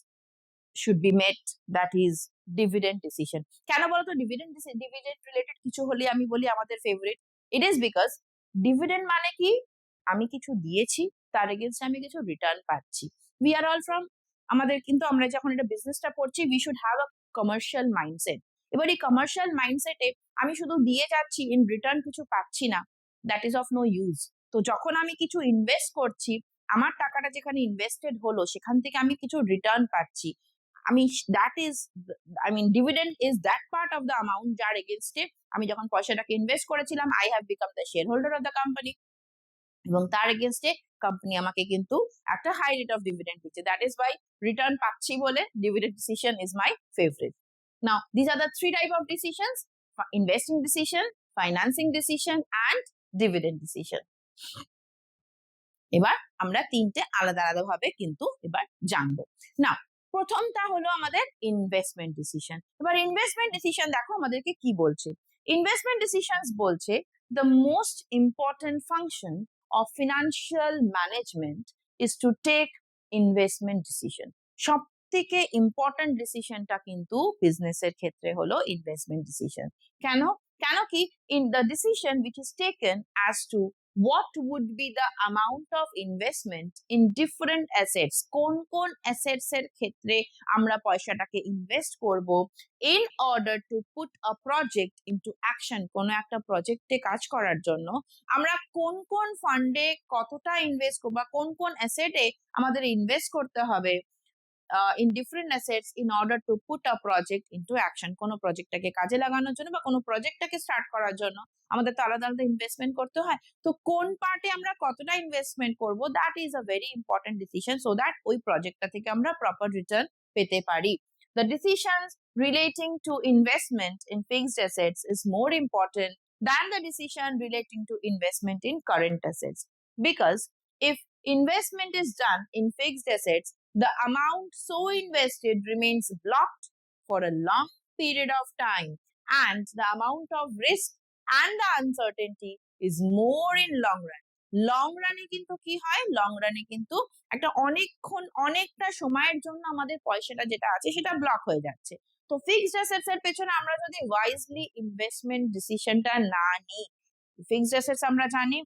should be met, that is dividend decision. কেন বলতো dividend related কিছু হলে আমি বলি আমাদের favourite, it is because dividend মানে কি, আমি কিছু দিয়েছি তার এগেইনস্টে আমি কিছু রিটার্ন পাচ্ছি। we are all from, আমাদের কিন্তু আমরা যখন এটা বিজনেসটা করছি we should have a commercial mindset। এবার এই কমার্শিয়াল মাইন্ডসেটে আমি শুধু দিয়ে যাচ্ছি, ইন রিটার্ন কিছু পাচ্ছি না, that is of no use. তো যখন আমি কিছু ইনভেস্ট করছি, আমার টাকাটা যেখানে ইনভেস্টেড হলো সেখান থেকে আমি কিছু রিটার্ন পাচ্ছি, আমি that is, I mean dividend is that part of the amount যার এগেইনস্টে আমি যখন পয়সাটাকে ইনভেস্ট করেছিলাম, I have become the share holder of the company, এবং তার এগেইনস্টে কোম্পানি আমাকে কিন্তু একটা হাই রেট অফ ডিভিডেন্ড দিচ্ছে, দ্যাট ইজ ওয়াই রিটার্ন পাচ্ছি বলে dividend decision is my favourite. Now, these are the three types of decisions: investing decision, financing decision, and dividend decision. এবার আমরা তিনটে আলাদা আলাদা ভাবে কিন্তু এবার জানবো। না, প্রথমটা হলো আমাদের ইনভেস্টমেন্ট ডিসিশন। এবার ইনভেস্টমেন্ট ডিসিশন দেখো আমাদেরকে কি বলছে। ইনভেস্টমেন্ট ডিসিশনস বলছে the most important function of financial management is to take investment decision. সব থেকে ইম্পর্টেন্ট ডিসিশনটা কিন্তু বিজনেসের ক্ষেত্রে হলো ইনভেস্টমেন্ট ডিসিশন। কেন? কেন কি in the decision which is taken as to what would be the amount of investment in different assets, কোন কোন assets এর ক্ষেত্রে আমরা পয়সাটাকে ইনভেস্ট করব in order to put a project into action, কোন একটা প্রজেক্টে কাজ করার জন্য আমরা কোন কোন ফান্ডে কতটা ইনভেস্ট করব বা কোন কোন অ্যাসেটে আমাদের ইনভেস্ট করতে হবে in different assets in order to put a project into action, কোনো প্রজেক্টটাকে কাজে লাগানোর জন্য বা কোনো প্রজেক্টটাকে স্টার্ট করার জন্য আমাদের তো আলাদা আলাদা ইনভেস্টমেন্ট করতে হয়। তো কোন পার্টে আমরা কতটা ইনভেস্টমেন্ট করব, that is a very important decision, so that ওই প্রজেক্টটা থেকে আমরা প্রপার রিটার্ন পেতে পারি। The decisions relating to investment in fixed assets is more important than the decision relating to investment in current assets, because if investment is done in fixed assets, the amount so invested remains blocked for a long period of time, and the amount of risk and the uncertainty is more in long run. Long রানে কিন্তু কি হয়, long রানে কিন্তু একটা অনেকক্ষণ অনেকটা সময়ের জন্য আমাদের পয়সাটা যেটা আছে সেটা ব্লক হয়ে যাচ্ছে। তো ফিক্সড অ্যাসেটস এর পেছনে আমরা যদি ওয়াইজলি ইনভেস্টমেন্ট ডিসিশনটা না নিই, ফিক্সড অ্যাসেটস আমরা জানি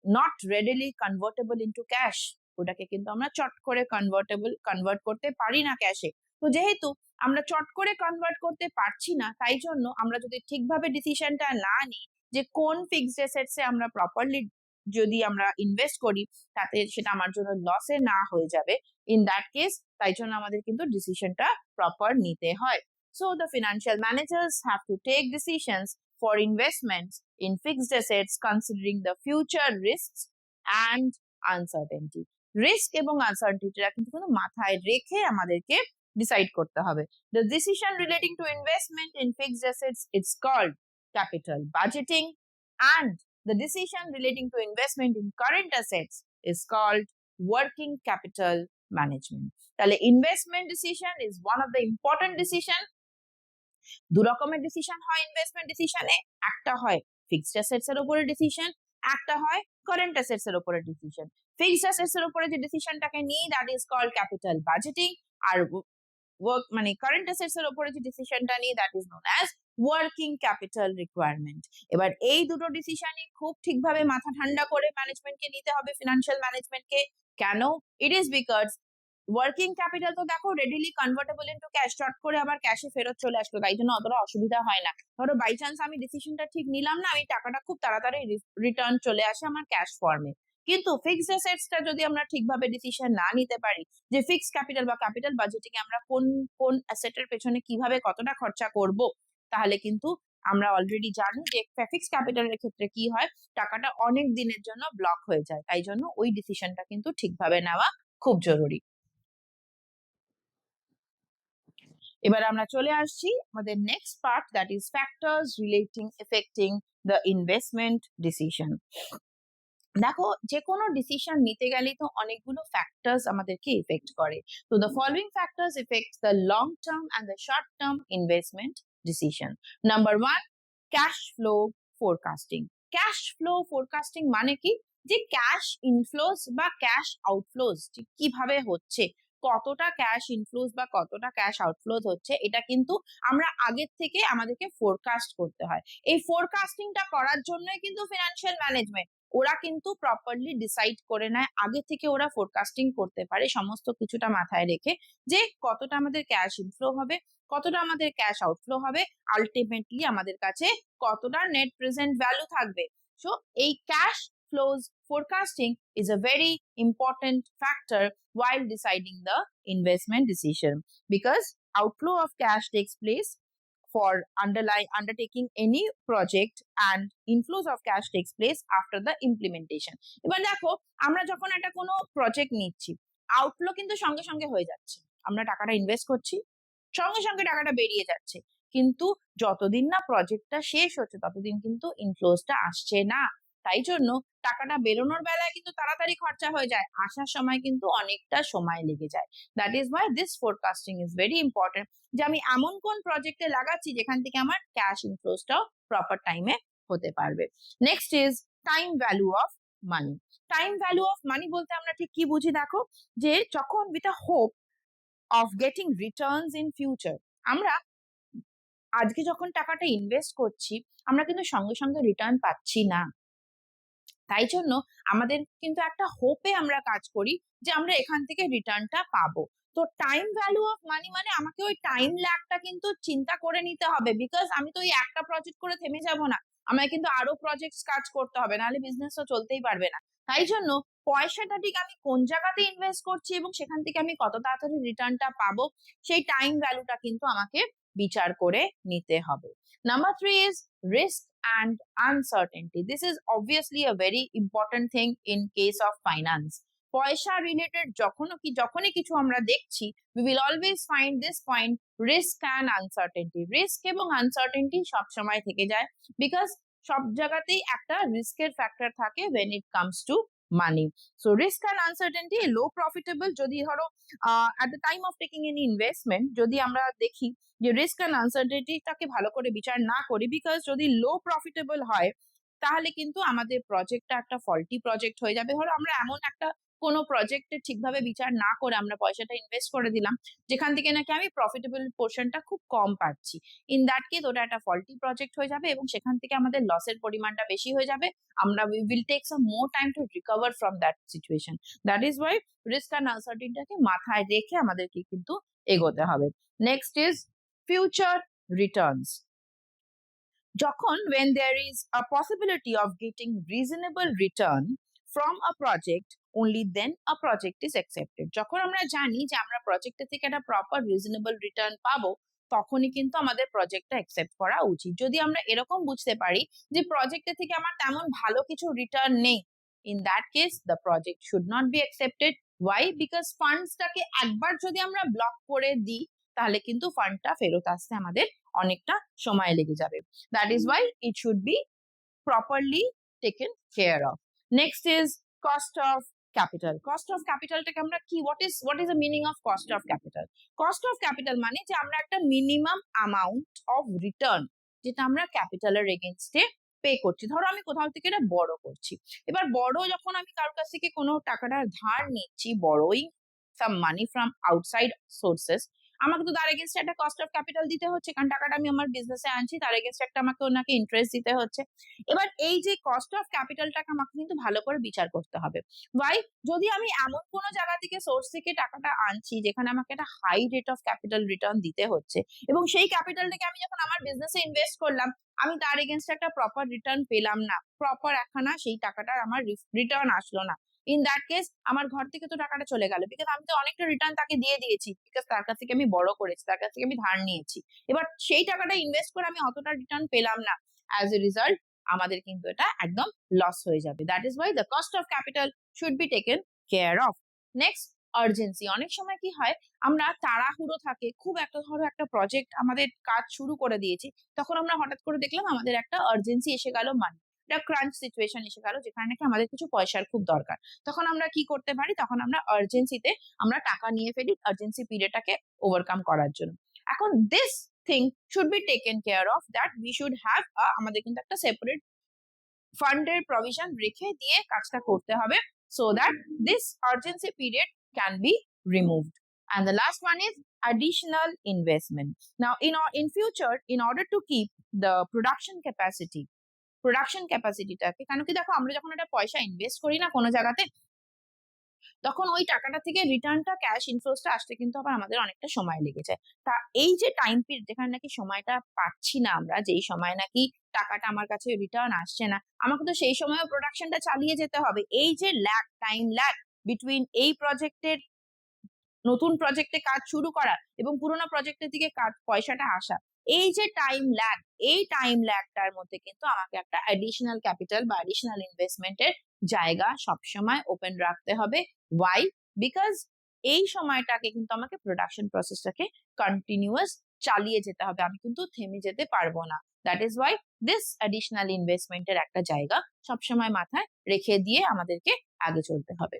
not readily convertible into cash, ওটাকে কিন্তু আমরা চট করে কনভার্ট করতে পারি না ক্যাশে। তো যেহেতু আমরা চট করে কনভার্ট করতে পারছি না, তাই জন্য আমরা যদি ঠিকভাবে ডিসিশনটা না নিই যে কোন ফিক্সড অ্যাসেটসে আমরা প্রপারলি যদি আমরা ইনভেস্ট করি তাতে সেটা আমার জন্য লসে না হয়ে যাবে, ইন দ্যাট কেস তাই জন্য আমাদের কিন্তু ডিসিশনটা প্রপার নিতে হয়। So the financial managers have to take decisions for investments in fixed assets considering the future risks and uncertainty. Risk এবং আনসার্টেনিটিটা কিন্তু মাথায় রেখে আমাদেরকে ডিসাইড করতে হবে। The decision relating to investment in fixed assets is called capital budgeting, and the decision relating to investment in current assets is called working capital management. তাহলে investment decision is one of the important decision। দু রকমের decision হয় investment ডিসিশনে, একটা হয় fixed assets এর উপরে decision, একটা হয় কারেন্ট অ্যাসেটস এর উপরে ডিসিশন। ফিক্সড অ্যাসেটস এর উপরে যে ডিসিশনটাকে নিই that is called capital budgeting, আর মানে কারেন্ট অ্যাসেটস এর উপরে যে ডিসিশনটা নিই that is known as working capital requirement. এবার এই দুটো ডিসিশনই খুব ঠিকভাবে মাথা ঠান্ডা করে ম্যানেজমেন্টকে নিতে হবে, ফিনান্সিয়াল ম্যানেজমেন্টকে। কেন? It is because working capital তো দেখো রেডিলি কনভার্টেবল ইনটু ক্যাশ, চট করে আবার ক্যাশে ফেরত চলে আসলো, তাই জন্য অতটা অসুবিধা হয় না। ধরো বাই চান্স আমি ডিসিশনটা ঠিক নিলাম না, আমি টাকাটা খুব তাড়াতাড়ি রিটার্ন চলে আসে আমার ক্যাশ ফর্মে। কিন্তু ফিক্সড অ্যাসেটসটা যদি আমরা ঠিকভাবে ডিসিশন না নিতে পারি যে ফিক্সড ক্যাপিটাল বা ক্যাপিটাল বাজেটিং এ আমরা কোন কোন অ্যাসেটের পেছনে কিভাবে কতটা খরচা করব, তাহলে কিন্তু আমরা অলরেডি জানি যে ফিক্সড ক্যাপিটালের ক্ষেত্রে কি হয়, টাকাটা অনেক দিনের জন্য ব্লক হয়ে যায়, তাই জন্য ওই ডিসিশনটা কিন্তু ঠিকভাবে নেওয়া খুব জরুরি। এবার আমরা চলে আসছি আমাদের next part, that is factors affecting the investment decision. দেখো যে কোনো ডিসিশন নিতে গেলে তো অনেকগুলো ফ্যাক্টরস আমাদেরকে এফেক্ট করে। তো the following factors effect the long term and the short term investment decision. Number 1, cash flow forecasting. Cash flow forecasting মানে কি, যে ক্যাশ ইনফ্লোস বা ক্যাশ আউটফ্লোস কিভাবে হচ্ছে, কতটা ক্যাশ ইনফ্লোস বা কতটা ক্যাশ আউটফ্লোস হচ্ছে, এটা কিন্তু আমরা আগের থেকে আমাদেরকে ফোরকাস্ট করতে হয়। এই ফোরকাস্টিংটা করার জন্যই কিন্তু ফিনান্সিয়াল ম্যানেজমেন্ট, ওরা কিন্তু প্রপারলি ডিসাইড করে নেয় আগে থেকে, ওরা ফোরকাস্টিং করতে পারে সমস্ত কিছুটা মাথায় রেখে, যে কতটা আমাদের ক্যাশ ইনফ্লো হবে, কতটা আমাদের ক্যাশ আউটফ্লো হবে, আলটিমেটলি আমাদের কাছে কতটা নেট প্রেজেন্ট ভ্যালু থাকবে। সো এই cash flows forecasting is a very important factor while deciding the investment decision, because outflow of cash takes place for undertaking any project and inflows of cash takes place after the implementation. এবার দেখো আমরা যখন একটা কোনো project নিচ্ছি, outflow কিন্তু সঙ্গে সঙ্গে হয়ে যাচ্ছে, আমরা টাকাটা ইনভেস্ট করছি সঙ্গে সঙ্গে টাকাটা বেরিয়ে যাচ্ছে, কিন্তু যতদিন না প্রজেক্টটা শেষ হচ্ছে ততদিন কিন্তু ইনফ্লোসটা আসছে না। তাই জন্য টাকাটা বেরোনোর বেলায় কিন্তু তাড়াতাড়ি খরচা হয়ে যায়, আসার সময় কিন্তু অনেকটা সময় লেগে যায়। That is why this forecasting is very important, যে আমি এমন কোন প্রজেক্টে লাগাচ্ছি যেখান থেকে আমার ক্যাশ ইনফ্লোসটাও প্রপার টাইমে হতে পারবে। Next is time value of money. Time value of money বলতে আমরা ঠিক কি বুঝি দেখো, যে যখন with a hope of getting Returns in future, আমরা আজকে যখন টাকাটা ইনভেস্ট করছি আমরা কিন্তু সঙ্গে সঙ্গে রিটার্ন পাচ্ছি না, তাই জন্য আমাদের কিন্তু একটা হোপে আমরা কাজ করি যে আমরা এখান থেকে রিটার্নটা পাবো। তো টাইম ভ্যালু অফ মানি মানে আমাকে ওই টাইম ল্যাগটা কিন্তু চিন্তা করে নিতে হবে, বিকজ আমি তো ওই একটা প্রজেক্ট করে থেমে যাব না, আমায় কিন্তু আরো প্রজেক্ট কাজ করতে হবে, নাহলে বিজনেস তো চলতেই পারবে না। তাই জন্য পয়সাটা ঠিক আমি কোন জায়গাতে ইনভেস্ট করছি এবং সেখান থেকে আমি কত তাড়াতাড়ি রিটার্নটা পাবো, সেই টাইম ভ্যালুটা কিন্তু আমাকে বিচার করে নিতে হবে। Number 3 is risk and uncertainty. This is obviously a very important thing in case of finance. পয়সা রিলেটেড যখনই কিছু আমরা দেখছি, we will always find this point risk and uncertainty. Risk এবং আনসার্টেনটি সব সময় থেকে যায়, বিকজ সব জায়গাতেই একটা রিস্কের ফ্যাক্টর থাকে when it comes to money. So risk and uncertainty, low profitable, যদি ধরো at the time of taking any investment যদি আমরা দেখি যে রিস্ক এন্ড আনসার্টেনিটিটাকে ভালো করে বিচার না করি, বিকজ যদি লো প্রফিটেবল হয় তাহলে কিন্তু আমাদের প্রজেক্টটা একটা ফল্টি প্রজেক্ট হয়ে যাবে। ধরো আমরা এমন একটা কোনো প্রজেক্টে ঠিকভাবে বিচার না করে আমরা পয়সাটা ইনভেস্ট করে দিলাম যেখান থেকে নাকি আমি প্রফিটেবল পোর্শনটা খুব কম পাচ্ছি, ইন দ্যাট কেস ওটা একটা ফল্টি প্রজেক্ট হয়ে যাবে এবং সেখান থেকে আমাদের লসের পরিমাণটা বেশি হয়ে যাবে, আমরা we will take some more time to recover from that situation. That is why risk and আনসার্টেনিটিটাকে মাথায় রেখে আমাদেরকে কিন্তু এগোতে হবে। Next is future returns. যখন when there is a possibility of getting reasonable return from a project, only then a project is accepted. যখন আমরা জানি যে আমরা প্রজেক্ট থেকে একটা প্রপার রিজনেবল রিটার্ন পাবো, তখনই কিন্তু আমাদের প্রজেক্টটা অ্যাকসেপ্ট করা উচিত। যদি আমরা এরকম বুঝতে পারি যে প্রজেক্ট থেকে আমার তেমন ভালো কিছু রিটার্ন নেই, in that case the project should not be accepted. Why? Because ফান্ডসটাকে একবার যদি আমরা ব্লক করে দিই তাহলে কিন্তু ফান্ডটা ফেরত আসতে আমাদের অনেকটা সময় লেগে যাবে। That is why it should be properly taken care of. Next is cost of capital. Cost of ক্যাপিটালটাকে আমরা কি, what is the meaning of cost of capital? Cost of capital মানে যে আমরা একটা মিনিমাম অ্যামাউন্ট অফ রিটার্ন যেটা আমরা ক্যাপিটালের এগেইনস্টে pay করছি। ধরো আমি কোথাও থেকে এটা বড় করছি, এবার বড় যখন আমি কারোর কাছ থেকে কোনো টাকাটা ধার নিচ্ছি, বড়োইং সাম মানি ফ্রম আউটসাইড সোর্সেস, আমাকে তো তার এগেনস্টে একটা কস্ট অফ ক্যাপিটাল দিতে হচ্ছে, কারণ টাকাটা আমি আমার বিজনেসে আনছি, তার এগেনস্টে একটা আমাকে ওনাকে ইন্টারেস্ট দিতে হচ্ছে। এবার এই যে কস্ট অফ ক্যাপিটালটাকে আমাকে কিন্তু ভালো করে বিচার করতে হবে। ওয়াই? যদি আমি এমন কোনো জায়গা থেকে সোর্স থেকে টাকাটা আনছি যেখানে আমাকে একটা high rate of capital return দিতে হচ্ছে এবং সেই ক্যাপিটালটাকে আমি যখন আমার বিজনেসে ইনভেস্ট করলাম আমি তার এগেনস্টে একটা প্রপার রিটার্ন পেলাম না, প্রপার একখানা সেই টাকাটার আমার রিটার্ন আসলো না, ইন দ্যাট কেস আমার ঘর থেকে তো টাকাটা চলে গেল, বিকজ আমি তো অনেকটা রিটার্ন তাকে দিয়ে দিয়েছি, বিকজ তার কাছ থেকে আমি বড় করেছি, তার কাছ থেকে আমি ধার নিয়েছি, এবার সেই টাকাটা ইনভেস্ট করে আমি অতটা রিটার্ন পেলাম না, অ্যাজ এ রিজাল্ট আমাদের কিন্তু এটা একদম লস হয়ে যাবে। That is why the cost of capital should be taken care of. Next, urgency. অনেক সময় কি হয় আমরা তাড়াহুড়ো থাকে, খুব একটা ধরো একটা প্রজেক্ট আমাদের কাজ শুরু করে দিয়েছি, তখন আমরা হঠাৎ করে দেখলাম আমাদের একটা আর্জেন্সি এসে গেল, মানে একটা ক্রাঞ্চ সিচুয়েশন এসে গেল যেখানে নাকি আমাদের কিছু পয়সার খুব দরকার, তখন আমরা কি করতে পারি, তখন আমরা আর্জেন্সিতে আমরা টাকা নিয়ে ফেলি আর্জেন্সি পিরিয়ডটাকে ওভারকাম করার জন্য। এখন this thing should be taken care of, that we should have, আমাদের কিন্তু একটা সেপারেট ফান্ডের প্রভিশন রেখে দিয়ে কাজটা করতে হবে, so that this urgency period can be removed. And the last one is additional investment. Now in future, in order to keep the production ক্যাপাসিটিটাকে, কেন কি দেখো আমরা যখন একটা পয়সা ইনভেস্ট করি না কোনো জায়গাতে, তখন ওই টাকাটা থেকে রিটার্নটা ক্যাশ ইনফ্লোসটা আসতে কিন্তু আবার আমাদের অনেকটা সময় লেগে যায়। তা এই যে টাইম পিরিয়ড যেখানে নাকি সময়টা পাচ্ছি না আমরা, যেই সময় নাকি টাকাটা আমার কাছে রিটার্ন আসছে না, আমাকে তো সেই সময়ও প্রোডাকশনটা চালিয়ে যেতে হবে। এই যে টাইম ল্যাগ বিটুইন এই প্রজেক্টের, নতুন প্রজেক্টে কাজ শুরু করা এবং পুরোনো প্রজেক্টের দিকে কাজ পয়সাটা আসা, এই যে টাইম ল্যাগ, এই টাইম ল্যাগটার মধ্যে কিন্তু আমাকে একটা অ্যাডিশনাল ক্যাপিটাল বা অ্যাডিশনাল ইনভেস্টমেন্টের জায়গা সবসময় ওপেন রাখতে হবে। ওয়াই? বিকজ এই সময়টাকে কিন্তু আমাকে প্রোডাকশন প্রসেসটাকে কন্টিনিউয়াস চালিয়ে যেতে হবে, আমি কিন্তু থেমে যেতে পারবো না। That is why this additional ইনভেস্টমেন্টের একটা জায়গা সবসময় মাথায় রেখে দিয়ে আমাদেরকে আগে চলতে হবে।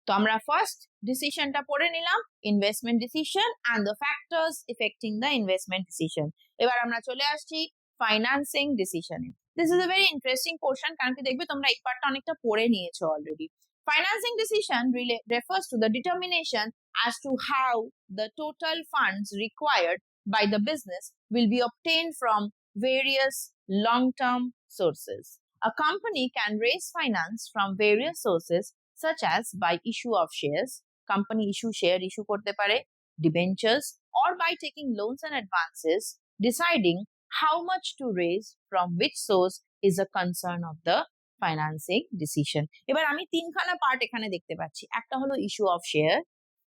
তো আমরা ফার্স্ট ডিসিশনটা পড়ে নিলাম, investment decision and the factors affecting the investment decision. এবার আমরা চলে আসছি ফাইন্যান্সিং ডিসিশনে। This is a very interesting portion, কারণ কি দেখবে তোমরা এই পার্টটা অনেকটা পড়ে নিয়েছো already. Financing decision refers to the determination as to how the total funds required by the business will be obtained from various long-term sources. A company can raise finance from various sources such as by issue of shares, company share issue করতে পারে, debentures, or by taking loans and advances. Deciding how much to raise from which source is a concern of the financing decision. এবার আমি তিনখানা part এখানে দেখতে পাচ্ছি, একটা হলো ইস্যু অফ শেয়ার,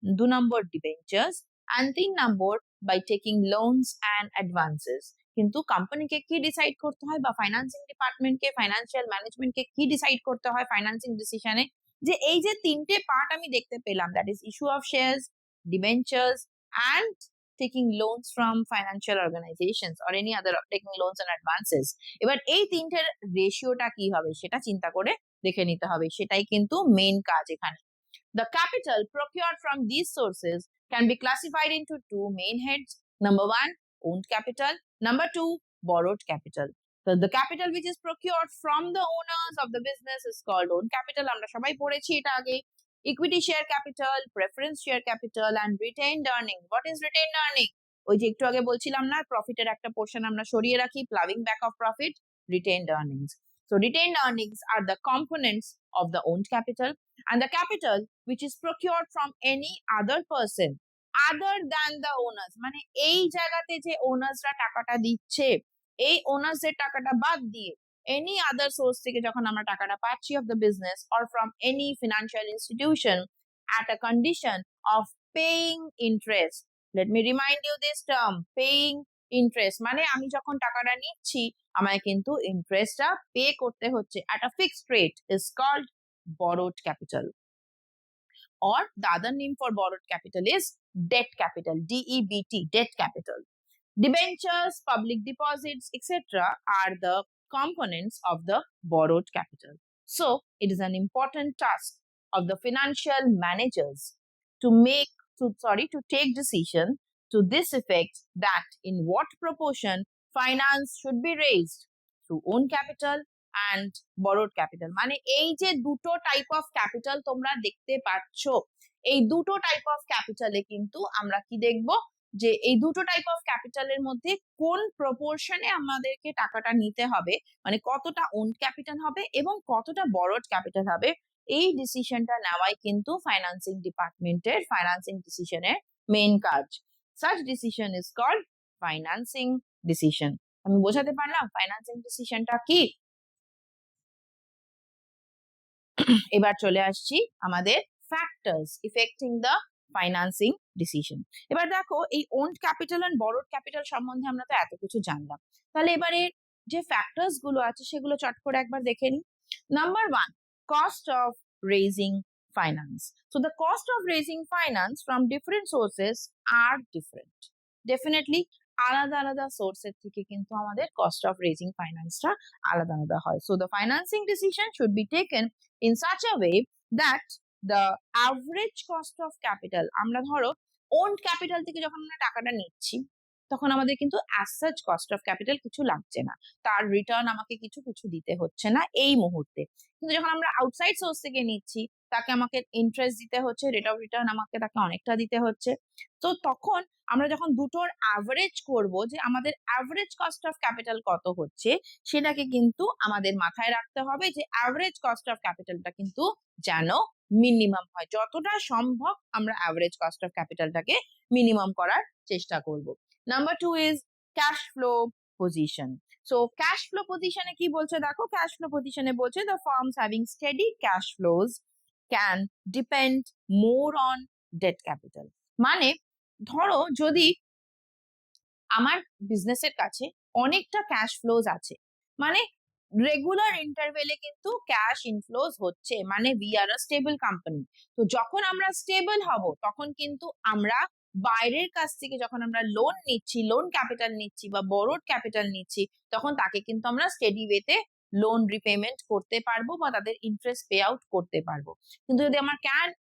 2 নম্বর ডিবেঞ্চার্স, and 3 নম্বর by taking loans and advances. কিন্তু কোম্পানিকে কি ডিসাইড করতে হয় বা ফাইন্যান্সিং ডিপার্টমেন্টকে, ফাইন্যান্সিয়াল ম্যানেজমেন্টকে কি ডিসাইড করতে হয় ফাইন্যান্সিং ডিসিশনে, যে এই যে তিনটে পার্ট আমি দেখতে পেলাম, that is issue of shares, debentures and taking loans from financial organizations or any other, taking loans and advances. এবার এই তিনটের রেশিওটা কি হবে সেটা চিন্তা করে দেখে নিতে হবে, সেটাই কিন্তু মেইন কাজ এখানে। The capital procured from these sources can be classified into two main heads. Number one, owned capital. Number two, borrowed capital. So the capital which is procured from the owners of the business is called owned capital. আমরা সবাই পড়েছি এটা আগে। Equity share capital, preference share capital and retained earning. What is retained earning? ওই যে একটু আগে বলছিলাম না, প্রফিটের একটা পোর্শন আমরা সরিয়ে রাখি, plowing back of profit, retained earnings. So retained earnings are the components of the owned capital, and the capital which is procured from any other person other than the owners, মানে এই জায়গাতে যে ওনার্সরা টাকাটা দিচ্ছে, এই ওনার্সদের টাকাটা বাদ দিয়ে any other source থেকে যখন আমরা টাকাটা পাচ্ছি of the business or from any financial institution at a condition of paying interest. Let me remind you this term, paying interest, মানে আমি যখন টাকাটা নিচ্ছি আমায় কিন্তু ইন্টারেস্টটা পে করতে হচ্ছে at a fixed rate, is called borrowed capital. Or the other name for borrowed capital is debt capital, DEBT, debt capital. Debentures, public deposits, etc. are the components of the borrowed capital. So it is an important task of the financial managers to take decision to this effect, that in what proportion finance should be raised through own capital and borrowed capital. মানে এই যে দুটো type of capital তোমরা দেখতে পাচ্ছ, এই দুটো type of ক্যাপিটালে কিন্তু আমরা কি দেখব, যে এই দুটো টাইপ অফ ক্যাপিটালের মধ্যে কোন প্রপোর্শনে আমাদেরকে টাকাটা নিতে হবে, মানে কতটা ওন ক্যাপিটাল হবে এবং কতটা বরোড ক্যাপিটাল হবে, এই ডিসিশনটা নেওয়াই কিন্তু ফাইন্যান্সিং ডিপার্টমেন্টের ফাইন্যান্সিং ডিসিশনের মেইন কাজ। Such decision is called financing decision. আমি বোঝাতে পারলাম ফাইন্যান্সিং ডিসিশনটা কি? এবার চলে আসছি আমাদের factors affecting the financing decision. এবার দেখো এই owned capital and borrowed capital সম্বন্ধে আমরা তো এত কিছু জানলাম, তাহলে এবারে যে ফ্যাক্টরস গুলো আছে সেগুলো চট করে একবার দেখে নিই। Number 1, cost of raising finance. So the cost of raising finance from different sources R different. Definitely আলাদা আলাদা সোর্সের থেকে কিন্তু আমাদের কস্ট অফ রেজিং ফাইন্যান্সটা আলাদা আলাদা হয়। So the financing decision should be taken in such a way that the average cost of capital, আমরা ধরো owned capital থেকে যখন আমরা টাকাটা নিচ্ছি তখন আমাদের কিন্তু as such cost of capital কিছু লাগছে না, তার রিটার্ন আমাকে কিছু দিতে হচ্ছে না এই মুহূর্তে। কিন্তু যখন আমরা আউটসাইড সোর্স থেকে নিচ্ছি তাকে আমাকে ইন্টারেস্ট দিতে হচ্ছে, রেট অফ রিটার্ন আমাকে তাকে অনেকটা দিতে হচ্ছে। তো তখন আমরা যখন দুটোর অ্যাভারেজ করব যে আমাদের অ্যাভারেজ কস্ট অফ ক্যাপিটাল কত হচ্ছে, সেটাকে কিন্তু আমাদের মাথায় রাখতে হবে যে অ্যাভারেজ কস্ট অফ ক্যাপিটালটা কিন্তু যেন মিনিমাম হয়, যতটা সম্ভব আমরা অ্যাভারেজ কস্ট অফ ক্যাপিটালটাকে মিনিমাম করার চেষ্টা করব। Number 2 is cash flow position. So cash flow পজিশনে কি বলছে দেখো, ক্যাশ ফ্লো পজিশনে বলছে the firms having steady cash flows can depend more on debt capital. মানে ধরো যদি আমার বিজনেসের কাছে অনেকটা ক্যাশ ফ্লোজ আছে, মানে রেগুলার ইন্টারভেলে কিন্তু ক্যাশ ইনফ্লোজ হচ্ছে, মানে we are a stable company. তো যখন আমরা স্টেবল হব তখন কিন্তু আমরা বাইরের কাছ থেকে যখন আমরা লোন নিচ্ছি, লোন ক্যাপিটাল নিচ্ছি বা বড়োড ক্যাপিটাল নিচ্ছি, তখন তাকে কিন্তু আমরা স্টেডি ওয়েতে লোন রিপেমেন্ট করতে পারবো বা তাদের ইন্টারেস্ট পে আউট করতে পারবো। কিন্তু যদি আমার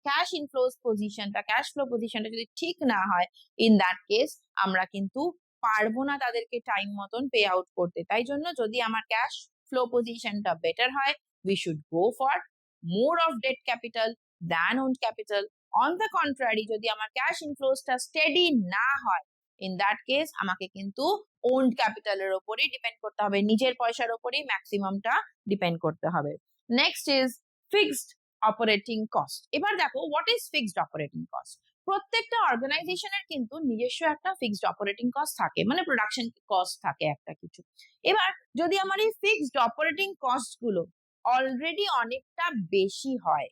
ক্যাশ ইনফ্লোস পজিশনটা, ক্যাশ ফ্লো পজিশনটা যদি ঠিক না হয়, ইন দ্যাট কেস আমরা কিন্তু পারবো না তাদেরকে টাইম মতন পে আউট করতে। তাই জন্য যদি আমার ক্যাশ ফ্লো পজিশনটা বেটার হয়, we should go for more of debt capital than owned capital. On the contrary, যদি আমার ক্যাশ ইনফ্লোসটা স্টেডি না হয়, ইন দ্যাট কেস আমাকে কিন্তু ওন্ড ক্যাপিটালের উপরই ডিপেন্ড করতে হবে, নিজের পয়সার উপরই ম্যাক্সিমামটা ডিপেন্ড করতে হবে। Next is fixed operating cost. এবার দেখো, what is fixed operating cost. প্রত্যেকটা অর্গানাইজেশনের কিন্তু নিজস্ব একটা ফিক্সড অপারেটিং কস্ট থাকে, মানে প্রোডাকশন কস্ট থাকে একটা কিছু। এবার যদি আমার এই ফিক্সড অপারেটিং কস্ট গুলো অলরেডি অনেকটা বেশি হয়,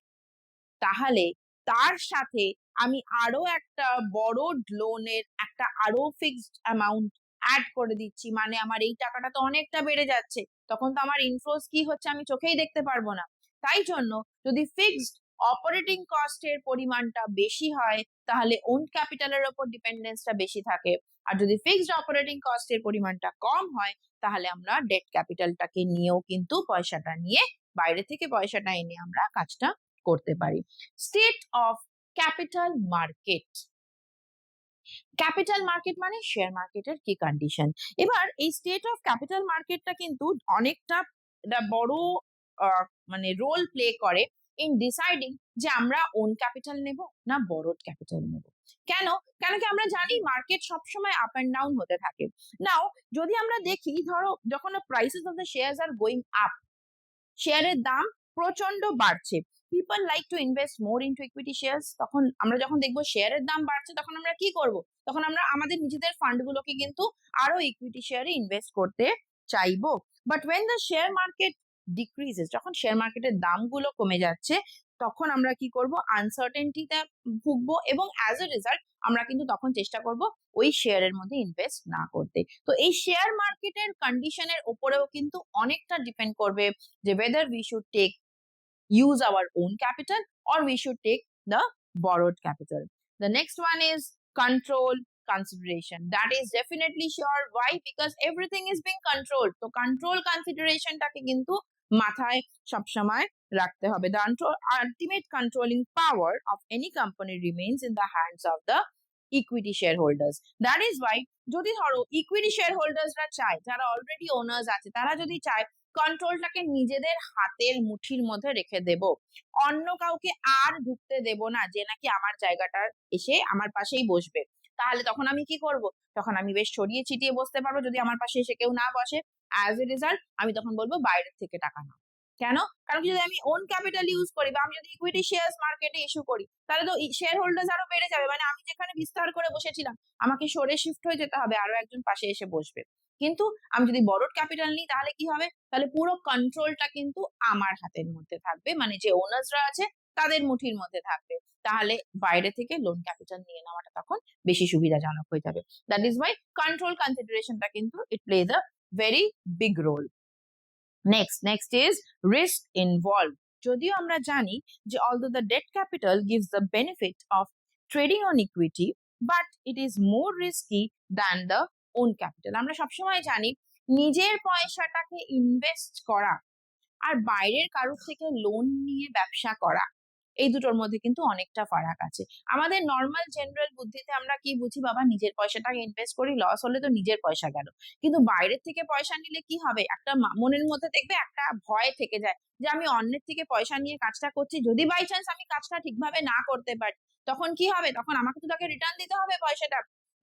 তাহলে তার সাথে আমি আরো একটা বড় লোনের একটা আরো ফিক্সড অ্যামাউন্ট অ্যাড করে দিচ্ছি, মানে আমার এই টাকাটা তো অনেকটা বেড়ে যাচ্ছে, তখন তো আমার ইনফ্লোস কি হচ্ছে আমি চোখেই দেখতে পারবো না। তাই জন্য যদি ফিক্সড অপারেটিং কস্টের পরিমাণটা বেশি হয়, তাহলে ওন ক্যাপিটালের উপর ডিপেন্ডেন্সটা বেশি থাকে। আর যদি ফিক্সড অপারেটিং কস্টের পরিমাণটা কম হয়, তাহলে আমরা ডেট ক্যাপিটালটাকে নিয়েও কিন্তু পয়সাটা নিয়ে, বাইরে থেকে পয়সাটা এনে আমরা কাজটা করতে পারি। State of capital market. Capital market মানে শেয়ার মার্কেটের কি কন্ডিশন। এবার এই স্টেট অফ ক্যাপিটাল মার্কেটটা কিন্তু অনেকটা বড় মানে রোল প্লে করে ইন ডিসাইডিং যে আমরা ওন ক্যাপিটাল নেব না বড়োড ক্যাপিটাল নেব। কেন? কেন কি আমরা জানি মার্কেট সবসময় আপ এন্ড ডাউন হতে থাকে। নাও যদি আমরা দেখি, ধরো যখন prices of the shares are going up, শেয়ারের দাম প্রচন্ড বাড়ছে, people like to invest more into equity shares, তখন আমরা যখন দেখবো শেয়ারের দাম বাড়ছে, তখন আমরা কি করব? তখন আমরা আমাদের নিজেদের ফান্ড গুলোকে কিন্তু আরো ইকুইটি শেয়ারে ইনভেস্ট করতে চাইবো। But when the share market decreases, যখন শেয়ার মার্কেটের দামগুলো কমে যাচ্ছে, তখন আমরা কি করব? আনসার্টেনটিতে ভুগবো, এবং অ্যাজ এ রেজাল্ট আমরা কিন্তু তখন চেষ্টা করব ওই শেয়ারের মধ্যে ইনভেস্ট না করতে। তো এই শেয়ার মার্কেটের কন্ডিশনের উপরেও কিন্তু অনেকটা ডিপেন্ড করবে যে whether we should use our own capital or we should take the borrowed capital. The next one is control consideration. That is definitely sure. Why? Because everything is being controlled. So control consideration টাকে কিন্তু মাথায় সবসময় রাখতে হবে। The ultimate controlling power of any company remains in the hands of the equity shareholders. That is why যদি ধরো equity share হোল্ডার্সরা চায়, যারা অলরেডি ওনার্স আছে, তারা যদি চায় কন্ট্রোলটাকে নিজেদের হাতের মুঠির মধ্যে রেখে দেব, অন্য কাউকে আর ঢুকতে দেব না যে নাকি আমার জায়গাটার এসে আমার পাশেই বসবে, তাহলে তখন আমি কি করব? তখন আমি বেশ ছড়িয়ে ছিটিয়ে বসতে পারবো যদি আমার পাশে এসে কেউ না বসে। অ্যাজ এ রেজাল্ট আমি তখন বলবো বাইরের থেকে টাকা নাও। কেন? কারণ যদি আমি ওন ক্যাপিটাল ইউজ করি বা আমি যদি ইকুইটি শেয়ার মার্কেটে ইস্যু করি, তাহলে তো শেয়ার হোল্ডার্স আরো বেড়ে যাবে, মানে আমি যেখানে বিস্তার করে বসেছিলাম আমাকে সরে শিফট হয়ে যেতে হবে, আরো একজন পাশে এসে বসবে। কিন্তু আমি যদি বড়োড ক্যাপিটাল নিই, তাহলে কি হবে? তাহলে পুরো কন্ট্রোলটা কিন্তু আমার হাতের মধ্যে থাকবে, মানে যে ওনার্সরা আছে তাদের মুঠির মধ্যে থাকবে। তাহলে বাইরে থেকে লোন ক্যাপিটাল নিয়ে নেওয়াটা তখন বেশি সুবিধাজনক হয়ে যাবে। দ্যাট ইজ ওয়াই কন্ট্রোল কনসিডারেশনটা কিন্তু it plays a very big role. Next is risk involve. যদিও আমরা জানি যে although the debt capital gives the benefit of trading on equity, but it is more risky than the own capital. আমরা সবসময় জানি নিজের পয়সাটাকে ইনভেস্ট করা আর বাইরের কারোর থেকে লোন নিয়ে ব্যবসা করা, এই দুটোর মধ্যে কিন্তু অনেকটা ফারাক আছে। আমাদের নর্মাল জেনারেল বুদ্ধিতে আমরা কি বুঝি? বাবা নিজের পয়সাটাকে ইনভেস্ট করি, লস হলে তো নিজের পয়সা গেল। কিন্তু বাইরের থেকে পয়সা নিলে কি হবে? একটা মনের মধ্যে দেখবে একটা ভয় থেকে যায় যে আমি অন্যের থেকে পয়সা নিয়ে কাজটা করছি, যদি বাই চান্স আমি কাজটা ঠিকভাবে না করতে পারি, তখন কি হবে? তখন আমাকে তো তাকে রিটার্ন দিতে হবে পয়সাটা,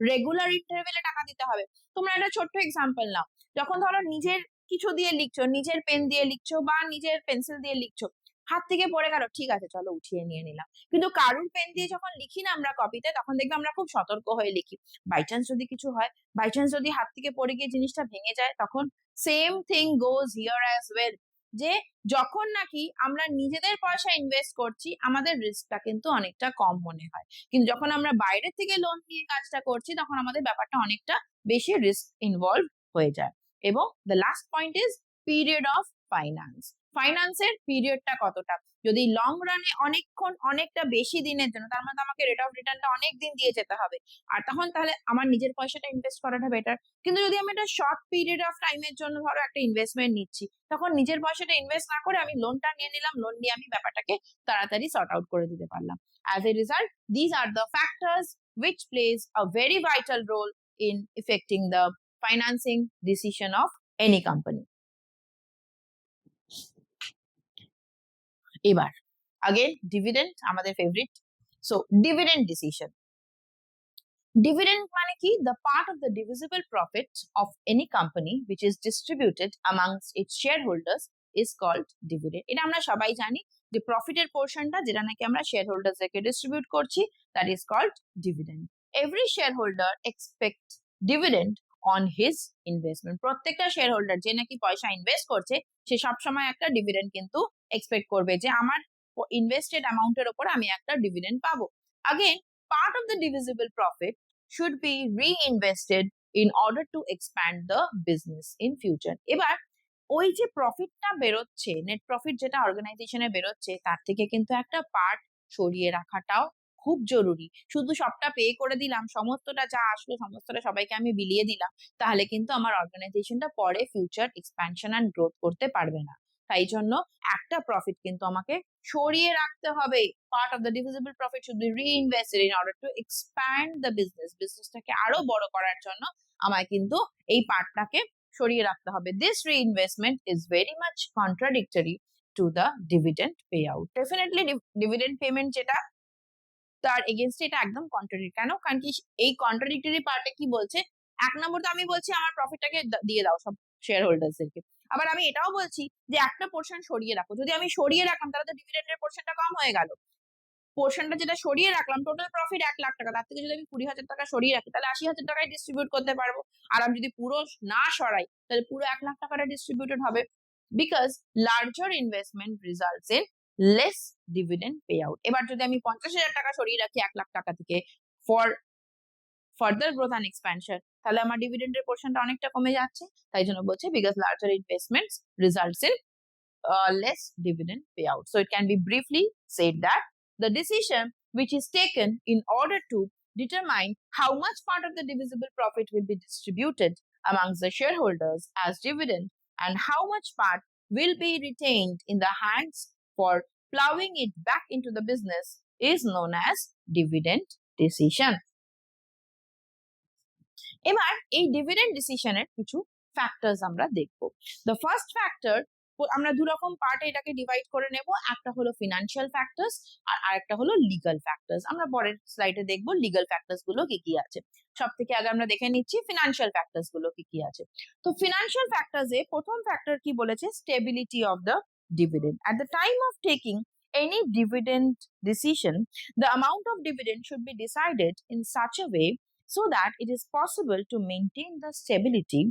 রেগুলার ইন্টারভেলে টাকা দিতে হবে। তোমরা একটা ছোট্ট এক্সাম্পল নাও, যখন ধরো নিজের কিছু দিয়ে লিখছো, নিজের পেন দিয়ে লিখছো বা নিজের পেন্সিল দিয়ে লিখছো, হাত থেকে পড়ে গেল, ঠিক আছে চলো উঠিয়ে নিয়ে নিলাম। কিন্তু কারুর পেন দিয়ে যখন লিখি না আমরা কপিতে, তখন দেখবে আমরা খুব সতর্ক হয়ে লিখি, বাই চান্স যদি কিছু হয়, বাই চান্স যদি হাত থেকে পড়ে গিয়ে জিনিসটা ভেঙে যায়, তখন same thing goes here as well. যে যখন নাকি আমরা নিজেদের পয়সা ইনভেস্ট করছি, আমাদের রিস্কটা কিন্তু অনেকটা কম মনে হয়, কিন্তু যখন আমরা বাইরে থেকে লোন নিয়ে কাজটা করছি, তখন আমাদের ব্যাপারটা অনেকটা বেশি রিস্ক ইনভলভ হয়ে যায়। এবং the last point is period of finance. ফাইন্যান্সের পিরিয়ডটা কতটা। যদি লং রানে অনেকক্ষণ অনেকটা বেশি দিনের জন্য, তার মানে আমাকে রেট অফ রিটার্নটা অনেক দিন দিয়ে যেতে হবে, আর তখন তাহলে আমার নিজের পয়সাটা ইনভেস্ট করাটা বেটার। কিন্তু যদি আমি একটা শর্ট পিরিয়ড অফ টাইমের জন্য ধরো একটা ইনভেস্টমেন্ট নিচ্ছি, তখন নিজের পয়সাটা ইনভেস্ট না করে আমি লোনটা নিয়ে নিলাম, লোন নিয়ে আমি ব্যাপারটাকে তাড়াতাড়ি সর্ট আউট করে দিতে পারলাম। As a result, these are the factors which plays a very vital role in affecting the financing decision of any company. এবার again dividend আমাদের favorite. So dividend decision. Dividend মানে কি? The part of the divisible profit of any company which is distributed amongst its shareholders is called dividend. এটা আমরা সবাই জানি যে প্রফিটের পোর্শনটা যেটা নাকি আমরা শেয়ার হোল্ডারদেরকে ডিস্ট্রিবিউট করছি, that is called dividend. Every shareholder expects dividend on his investment. প্রত্যেকটা শেয়ার হোল্ডার যে নাকি পয়সা ইনভেস্ট করছে, সে সবসময় একটা ডিভিডেন্ড কিন্তু এক্সপেক্ট করবে যে আমার ইনভেস্টেড অ্যামাউন্টের উপর আমি একটা ডিভিডেন্ড পাবো। Again, part of the divisible profit should be reinvested in order to expand the business in future. এবার ওই যে প্রফিটটা বেরোচ্ছে, নেট প্রফিট যেটা অর্গানাইজেশনে বেরোচ্ছে, তার থেকে কিন্তু একটা পার্ট সরিয়ে রাখাটাও খুব জরুরি। শুধু সবটা পে করে দিলাম, সমস্তটা যা আসলো সমস্তটা সবাইকে আমি বিলিয়ে দিলাম, তাহলে কিন্তু আমার অর্গানাইজেশনটা পরে ফিউচার এক্সপ্যানশন এন্ড গ্রোথ করতে পারবে না। তাই জন্য একটা প্রফিট কিন্তু আমাকে সরিয়ে রাখতে হবে। Part of the divisible profit should be reinvested in order to expand the business. বিজনেসটাকে আরো বড় করার জন্য আমায় কিন্তু এই পার্টটাকে সরিয়ে রাখতে হবে। This reinvestment is very much contradictory to the dividend pay out. Definitely dividend payment যেটা, তার এগেইনস্টে এটা একদম কন্ট্রারি। কেন? কারণ কি এই কন্ট্রাডিক্টরি পার্টে কি বলছে, এক নম্বর তো আমি বলছি আমার প্রফিটটাকে দিয়ে দাও সব শেয়ার হোল্ডার্সদেরকে, আবার আমি এটাও বলছি যে একটা পোর্শন সরিয়ে রাখো। যদি আমি সরিয়ে রাখলাম তাহলে তো ডিভিডেন্ডের পোর্শনটা কম হয়ে গেল। পোর্শনটা যেটা সরিয়ে রাখলাম, টোটাল প্রফিট 1,00,000 টাকা, তার থেকে যদি আমি 20,000 টাকা সরিয়ে রাখি তাহলে 80,000 টাকায় ডিস্ট্রিবিউট করতে পারবো। আর আমি যদি পুরো না সরাই তাহলে পুরো 1,00,000 টাকাটা ডিস্ট্রিবিউটেড হবে। Because larger investment results in less dividend pay out. এবার যদি আমি 50,000 টাকা সরিয়ে রাখি 1,00,000 টাকা থেকে for further growth and expansion, তাহলে আমার ডিভিডেন্ডের পোর্শনটা অনেকটা কমে যাচ্ছে। তাই জন্য বলছে because larger investments results in less dividend payout. So it can be briefly said that the decision which is taken in order to determine how much part of the divisible profit will be distributed amongst the shareholders as dividend and how much part will be retained in the hands for plowing it back into the business is known as dividend decision. এবার এই dividend ডিসিশনের কিছু factors আমরা দেখব। The first factor, আমরা দু রকম পার্টে এটাকে ডিভাইড করে নেব, একটা হলো ফিনান্সিয়াল ফ্যাক্টরস আর আরেকটা হলো লিগ্যাল ফ্যাক্টরস। আমরা পরের স্লাইডে দেখব লিগ্যাল ফ্যাক্টরস গুলো কি কি আছে। সব থেকে আগে আমরা দেখে নিচ্ছি ফিনান্সিয়াল ফ্যাক্টরস গুলো কি কি আছে। তো ফিনান্সিয়াল ফ্যাক্টরসে প্রথম ফ্যাক্টর কি বলেছে, stability of the dividend. At the time of taking any dividend decision, the amount of dividend should be decided in such a way so that it is possible to maintain the stability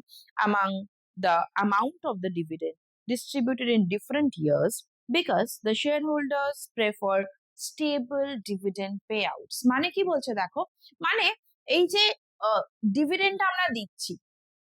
among the amount of the dividend distributed in different years, because the shareholders prefer stable dividend payouts. মানে কি বলছে দেখো, মানে এই যে dividend আমরা দিচ্ছি,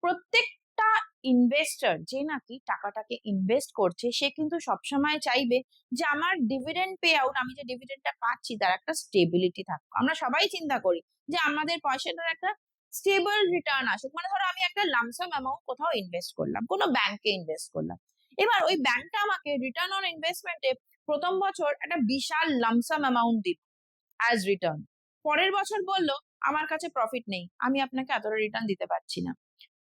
প্রত্যেকটা ইনভেস্টর যে নাকি টাকাটাকে ইনভেস্ট করছে সে কিন্তু সবসময় চাইবে যে আমার ডিভিডেন্ড পে আউট, আমি যে ডিভিডেন্ডটা পাচ্ছি তার একটা স্টেবিলিটি থাকুক। আমরা সবাই চিন্তা করি যে আমাদের পয়সাটার একটা স্টেবল রিটার্ন আসুক। মানে ধরো আমি একটা লামসাম অ্যামাউন্ট কোথাও ইনভেস্ট করলাম, কোনো ব্যাংকে ইনভেস্ট করলাম, এবার ওই ব্যাংকটা আমাকে রিটার্ন অন ইনভেস্টমেন্টে প্রথম বছর একটা বিশাল লামসাম অ্যামাউন্ট দিল অ্যাজ রিটার্ন, পরের বছর বললো আমার কাছে প্রফিট নেই, আমি আপনাকে এতটা রিটার্ন দিতে পারছি না,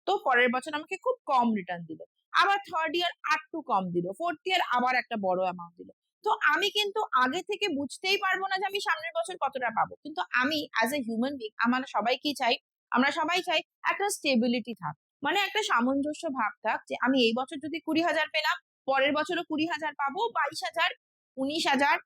তো পরের বছর আমাকে খুব কম রিটার্ন দিল, আবার থার্ড ইয়ার আর একটু কম দিল, ফোর্থ ইয়ার আবার একটা বড় অ্যামাউন্ট দিল। তো আমি কিন্তু আগে থেকে বুঝতেই পারবো না যে আমি সামনের বছর কতটা পাবো। কিন্তু আমি অ্যাজ এ হিউম্যান বিং, আমরা সবাই কি চাই, আমরা সবাই চাই একটা স্টেবিলিটি থাক, মানে একটা সামঞ্জস্য ভাব থাক যে আমি এই বছর যদি 20,000 পেলাম, পরের বছরও 20,000 পাবো, 22,000, 19,000,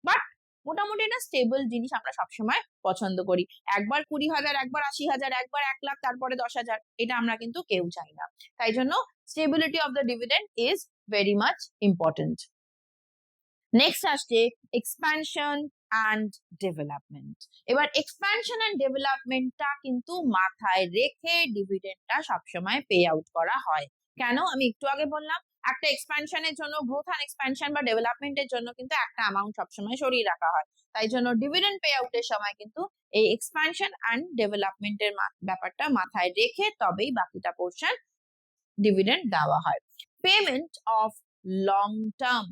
বাট মোটামুটি না স্টেবল জিনিস আমরা সবসময় পছন্দ করি। একবার 20,000, একবার 80,000, একবার 1,00,000, তারপরে 10,000, এটা আমরা কিন্তু কেউ চাই না। তাই জন্য stability of the dividend is very much important. Next আসছে এক্সপ্যানশন অ্যান্ড ডেভেলপমেন্ট। এবার এক্সপ্যানশন অ্যান্ড ডেভেলপমেন্টটা কিন্তু মাথায় রেখে ডিভিডেন্ডটা সবসময় পে আউট করা হয়। কেন? আমি একটু আগে বললাম একটা এক্সপ্যানশনের জন্য, গ্রোথ অ্যান্ড এক্সপ্যানশন বা ডেভেলপমেন্টের জন্য কিন্তু একটা অ্যামাউন্ট সবসময় সরিয়ে রাখা হয়। তাই জন্য ডিভিডেন্ড পে আউটের সময় কিন্তু এই এক্সপ্যানশন অ্যান্ড ডেভেলপমেন্টের ব্যাপারটা মাথায় রেখে তবেই বাকিটা পোর্শন ডিভিডেন্ড দেওয়া হয়। Payment of long term,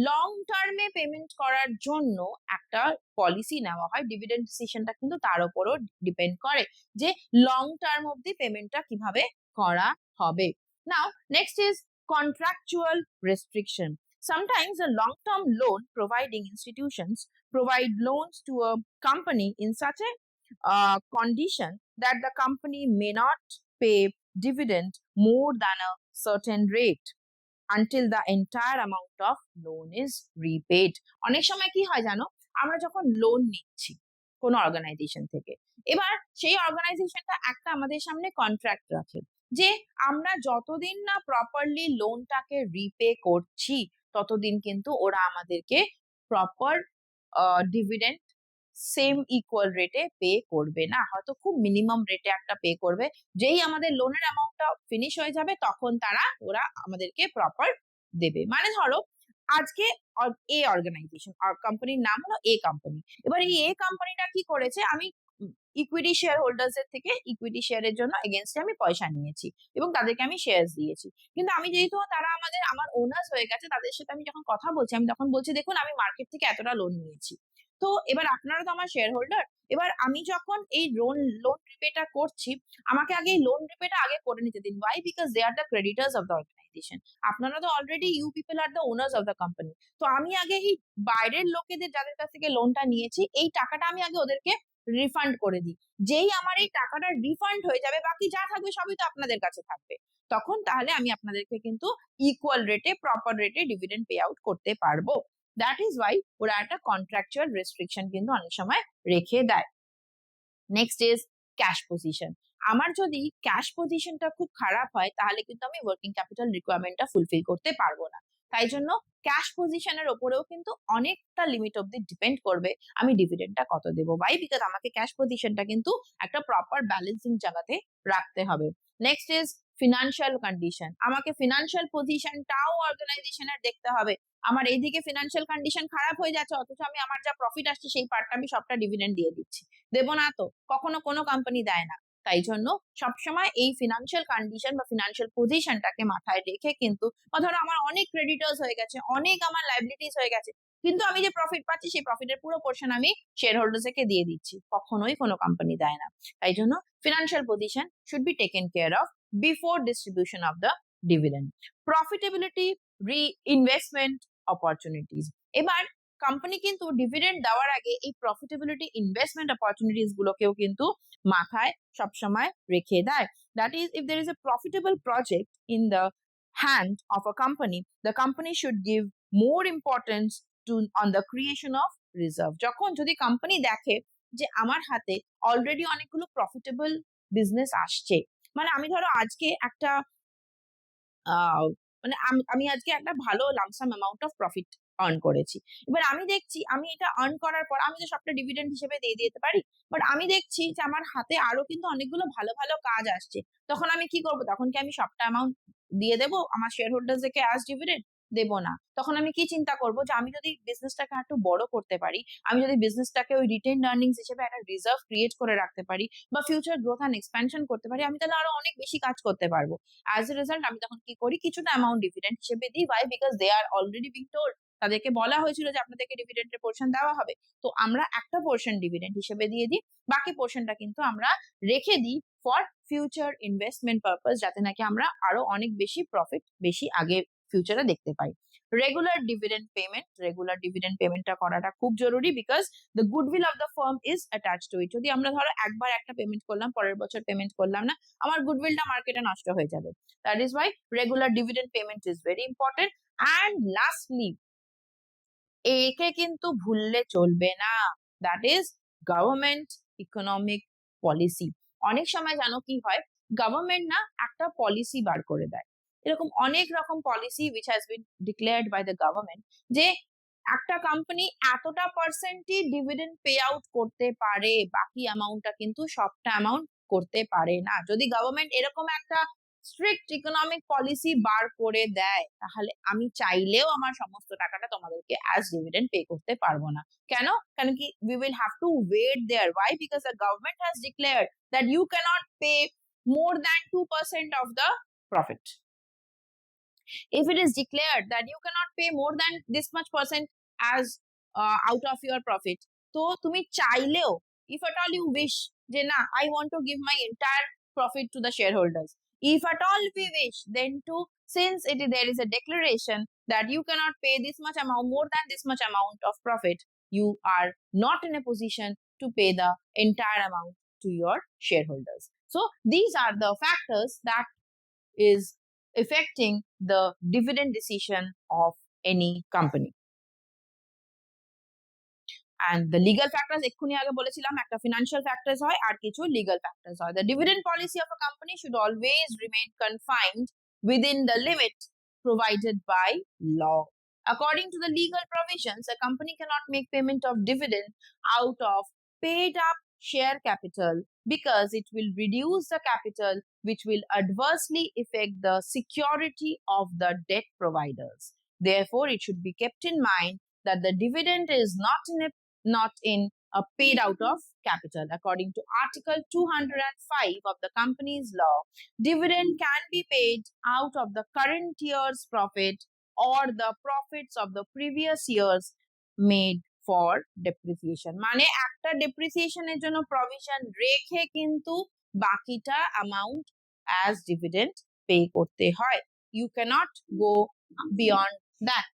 long টার্মে পেমেন্ট করার জন্য একটা পলিসি নেওয়া হয়। ডিভিডেন্ড ডিসিশনটা কিন্তু তার উপরও ডিপেন্ড করে যে লং টার্ম অবধি পেমেন্টটা কিভাবে করা হবে। Now next is contractual restriction. Sometimes a long-term loan providing institutions provide loans to a company in such a condition that the company may not pay dividend more than a certain rate until the entire amount of loan is repaid. অনেক সময় কি হয় জানো, আমরা যখন loan নিচ্ছি কোনো organisation থেকে, এবার সেই অর্গানাইজেশনটা একটা আমাদের সামনে কন্ট্রাক্ট রাখে যে আমরা যতদিন না প্রপারলি লোনটাকে রিপে করছি ততদিন কিন্তু ওরা আমাদেরকে প্রপার ডিভিডেন্ড সেম ইকুয়াল রেটে পে করবে না, হয়তো খুব মিনিমাম রেটে একটা পে করবে। যেই আমাদের লোনের অ্যামাউন্টটা ফিনিশ হয়ে যাবে তখন ওরা আমাদেরকে প্রপার দেবে। মানে ধরো আজকে এ অর্গানাইজেশন, কোম্পানির নাম হলো এ কোম্পানি, এবার এই এ কোম্পানিটা কি করেছে, আমি ইকুইটি শেয়ার হোল্ডার্স এর থেকে ইকুইটি শেয়ারের জন্য এগেনস্টে আমি পয়সা নিয়েছি এবং তাদেরকে আমি শেয়ার দিয়েছি। কিন্তু আমি যেহেতু তারা আমার ওনার্স হয়ে গেছে, তাদের সাথে আমি যখন কথা বলছি আমি তখন বলছি দেখুন আমি মার্কেট থেকে এতটা লোন নিয়েছি, তো এবার আপনারা তো আমার শেয়ার হোল্ডার, এবার আমি যখন এই লোন রিপেটা করছি আমাকে আগে এই লোন রিপেটা আগে করে নিতে দিন। Why? Because they are the creditors of the organization. আপনারা তো already you people are the owners of the company. তো আমি আগে এই বাইরের লোকেদের যাদের কাছ থেকে লোনটা নিয়েছি এই টাকাটা আমি আগে ওদেরকে রিফান্ড করে দিই। যেই আমার এই টাকাটা রিফান্ড হয়ে যাবে বাকি যা থাকবে সবই তো আপনাদের কাছে থাকবে, তখন তাহলে আমি আপনাদেরকে কিন্তু ইকুয়াল রেটে প্রপার রেটে ডিভিডেন্ড পে আউট করতে পারবো। দ্যাট ইজ ওয়াই ওরা একটা কন্ট্রাকচুয়াল রেস্ট্রিকশন কিন্তু অনেক সময় রেখে দেয়। Next is cash position. আমার যদি ক্যাশ পজিশনটা খুব খারাপ হয় তাহলে কিন্তু আমি ওয়ার্কিং ক্যাপিটাল রিকোয়ারমেন্টটা ফুলফিল করতে পারবো না। তাই জন্য ক্যাশ পজিশনের ওপরেও কিন্তু অনেকটা লিমিট অব্দি ডিপেন্ড করবে আমি ডিভিডেন্ডটা কত দেবো। ওয়াই? বিকজ আমাকে ক্যাশ পজিশনটা কিন্তু একটা প্রপার ব্যালেন্সিং জায়গাতে রাখতে হবে। Next is financial condition. আমাকে ফিনান্সিয়াল পজিশনটাও অর্গানাইজেশনের দেখতে হবে। আমার এইদিকে ফিনান্সিয়াল কন্ডিশন খারাপ হয়ে যাচ্ছে অথচ আমি আমার যা প্রফিট আসছে সেই পার্টটা আমি সবটা ডিভিডেন্ড দিয়ে দিচ্ছি, দেবো না তো, কখনো কোনো কোম্পানি দেয় না। তাই জন্য সবসময় এই ফিনান্সিয়াল কন্ডিশন বা ফিনান্সিয়াল পজিশনটাকে মাথায় রেখে কিন্তু, বা ধরো আমার অনেক ক্রেডিটার্স হয়ে গেছে, অনেক আমার লাইবিলিটিস হয়ে গেছে, কিন্তু আমি যে প্রফিট পাচ্ছি সেই প্রফিটের পুরো পোর্শন আমি শেয়ার হোল্ডার্সকে দিয়ে দিচ্ছি, কখনোই কোনো কোম্পানি দেয় না। তাই জন্য financial position should be taken care of before distribution of the dividend. Profitability, reinvestment opportunities. এবার কোম্পানি কিন্তু ডিভিডেন্ড দেওয়ার আগে এই প্রফিটেবিলিটি, ইনভেস্টমেন্ট অপরচুনিটিস গুলোকেও কিন্তু মাথায় সবসময় রেখে দেয়। That is, if there is a profitable project in the hand of a company, the company should give more importance two on the creation of reserve. যখন যদি কোম্পানি দেখে যে আমার হাতে অলরেডি অনেকগুলো প্রফিটেবল বিজনেস আসছে, মানে আমি ধরো আজকে একটা মানে আমি আজকে একটা ভালো lump sum amount of profit earn করেছি, এবার আমি দেখছি আমি এটা আর্ন করার পর আমি তো সবটা ডিভিডেন্ড হিসেবে দিয়ে দিতে পারি, বাট আমি দেখছি যে আমার হাতে আরো কিন্তু অনেকগুলো ভালো ভালো কাজ আসছে, তখন আমি কি করব? তখন কি আমি সবটা অ্যামাউন্ট দিয়ে দেবো আমার শেয়ার হোল্ডার্সদেরকে অ্যাজ ডিভিডেন্ড? দেবো না। তখন আমি কি চিন্তা করবো যে আমি যদি বিজনেসটাকে একটু বড় করতে পারি, আমি যদি বিজনেসটাকে ওই রিটেন আর্নিংস হিসেবে একটা রিজার্ভ ক্রিয়েট করে রাখতে পারি বা ফিউচার গ্রোথ অ্যান্ড এক্সপ্যানশন করতে পারি, আমি তাহলে আরো অনেক বেশি কাজ করতে পারবো। অ্যাজ এ রেজাল্ট আমি তখন কি করি, কিছুটা অ্যামাউন্ট ডিভিডেন্ড হিসেবে দিই। Why? Because they are already being told, তাদেরকে বলা হয়েছিল যে আপনাদেরকে ডিভিডেন্ডের পোর্শন দেওয়া হবে, তো আমরা একটা পোর্শন ডিভিডেন্ড হিসেবে দিয়ে দিই, বাকি পোর্শনটা কিন্তু আমরা রেখে দিই ফর ফিউচার ইনভেস্টমেন্ট পারপাস, যাতে নাকি আমরা আরো অনেক বেশি প্রফিট বেশি আগে ফিউচারে দেখতে পাই। রেগুলার ডিভিডেন্ড পেমেন্টটা করাটা খুব জরুরি, because the goodwill of the firm is attach to it. যদি আমরা ধরো একবার একটা পেমেন্ট করলাম, পরের বছর পেমেন্ট করলাম না, আমার গুডউইলটা মার্কেটে নষ্ট হয়ে যাবে। That is Y regular dividend payment is very important. And lastly, একে কিন্তু ভুললে চলবে না, that is government economic policy. অনেক সময় জানো কি হয়, গভর্নমেন্ট না একটা পলিসি বার করে দেয়, এরকম অনেক রকম policy which has been declared by the government, যে একটা কোম্পানি এতটা পার্সেন্টই ডিভিডেন্ড পে আউট করতে পারে, বাকি অ্যামাউন্টটা কিন্তু সবটা অ্যামাউন্ট করতে পারে না। যদি গভর্নমেন্ট এরকম একটা স্ট্রিক্ট ইকোনমিক পলিসি বার করে দেয়, তাহলে আমি চাইলেও আমার সমস্ত টাকাটা তোমাদেরকে অ্যাজ ডিভিডেন্ড পে করতে পারবো না। কেন? কারণ কি we will have to wait there. Why? Because the government has declared that you cannot pay more than 2% of the profit. If it is declared that you cannot pay more than this much percent as out of your profit, তো তুমি চাইলেও, if at all you wish যে না, I want to give my entire profit to the shareholders, if at all we wish, then to, since there is a declaration that you cannot pay this much amount, more than this much amount of profit, you are not in a position to pay the entire amount to your shareholders. So these are the factors that is affecting the dividend decision of any company. And the legal factors এক্ষুনি আগে বলেছিলাম, একটা financial factors হয় আর কিছু legal factors হয়. The dividend policy of a company should always remain confined within the limit provided by law. According to the legal provisions, a company cannot make payment of dividend out of paid up share capital because it will reduce the capital, which will adversely affect the security of the debt providers. Therefore, it should be kept in mind that the dividend is not in a paid out of capital. According to Article 205 of the Companies Law, dividend can be paid out of the current year's profit or the profits of the previous years made for depreciation. মানে একটা depreciation এর জন্য provision রেখে কিন্তু বাকিটা amount as dividend pay করতে হয়. You cannot go beyond that.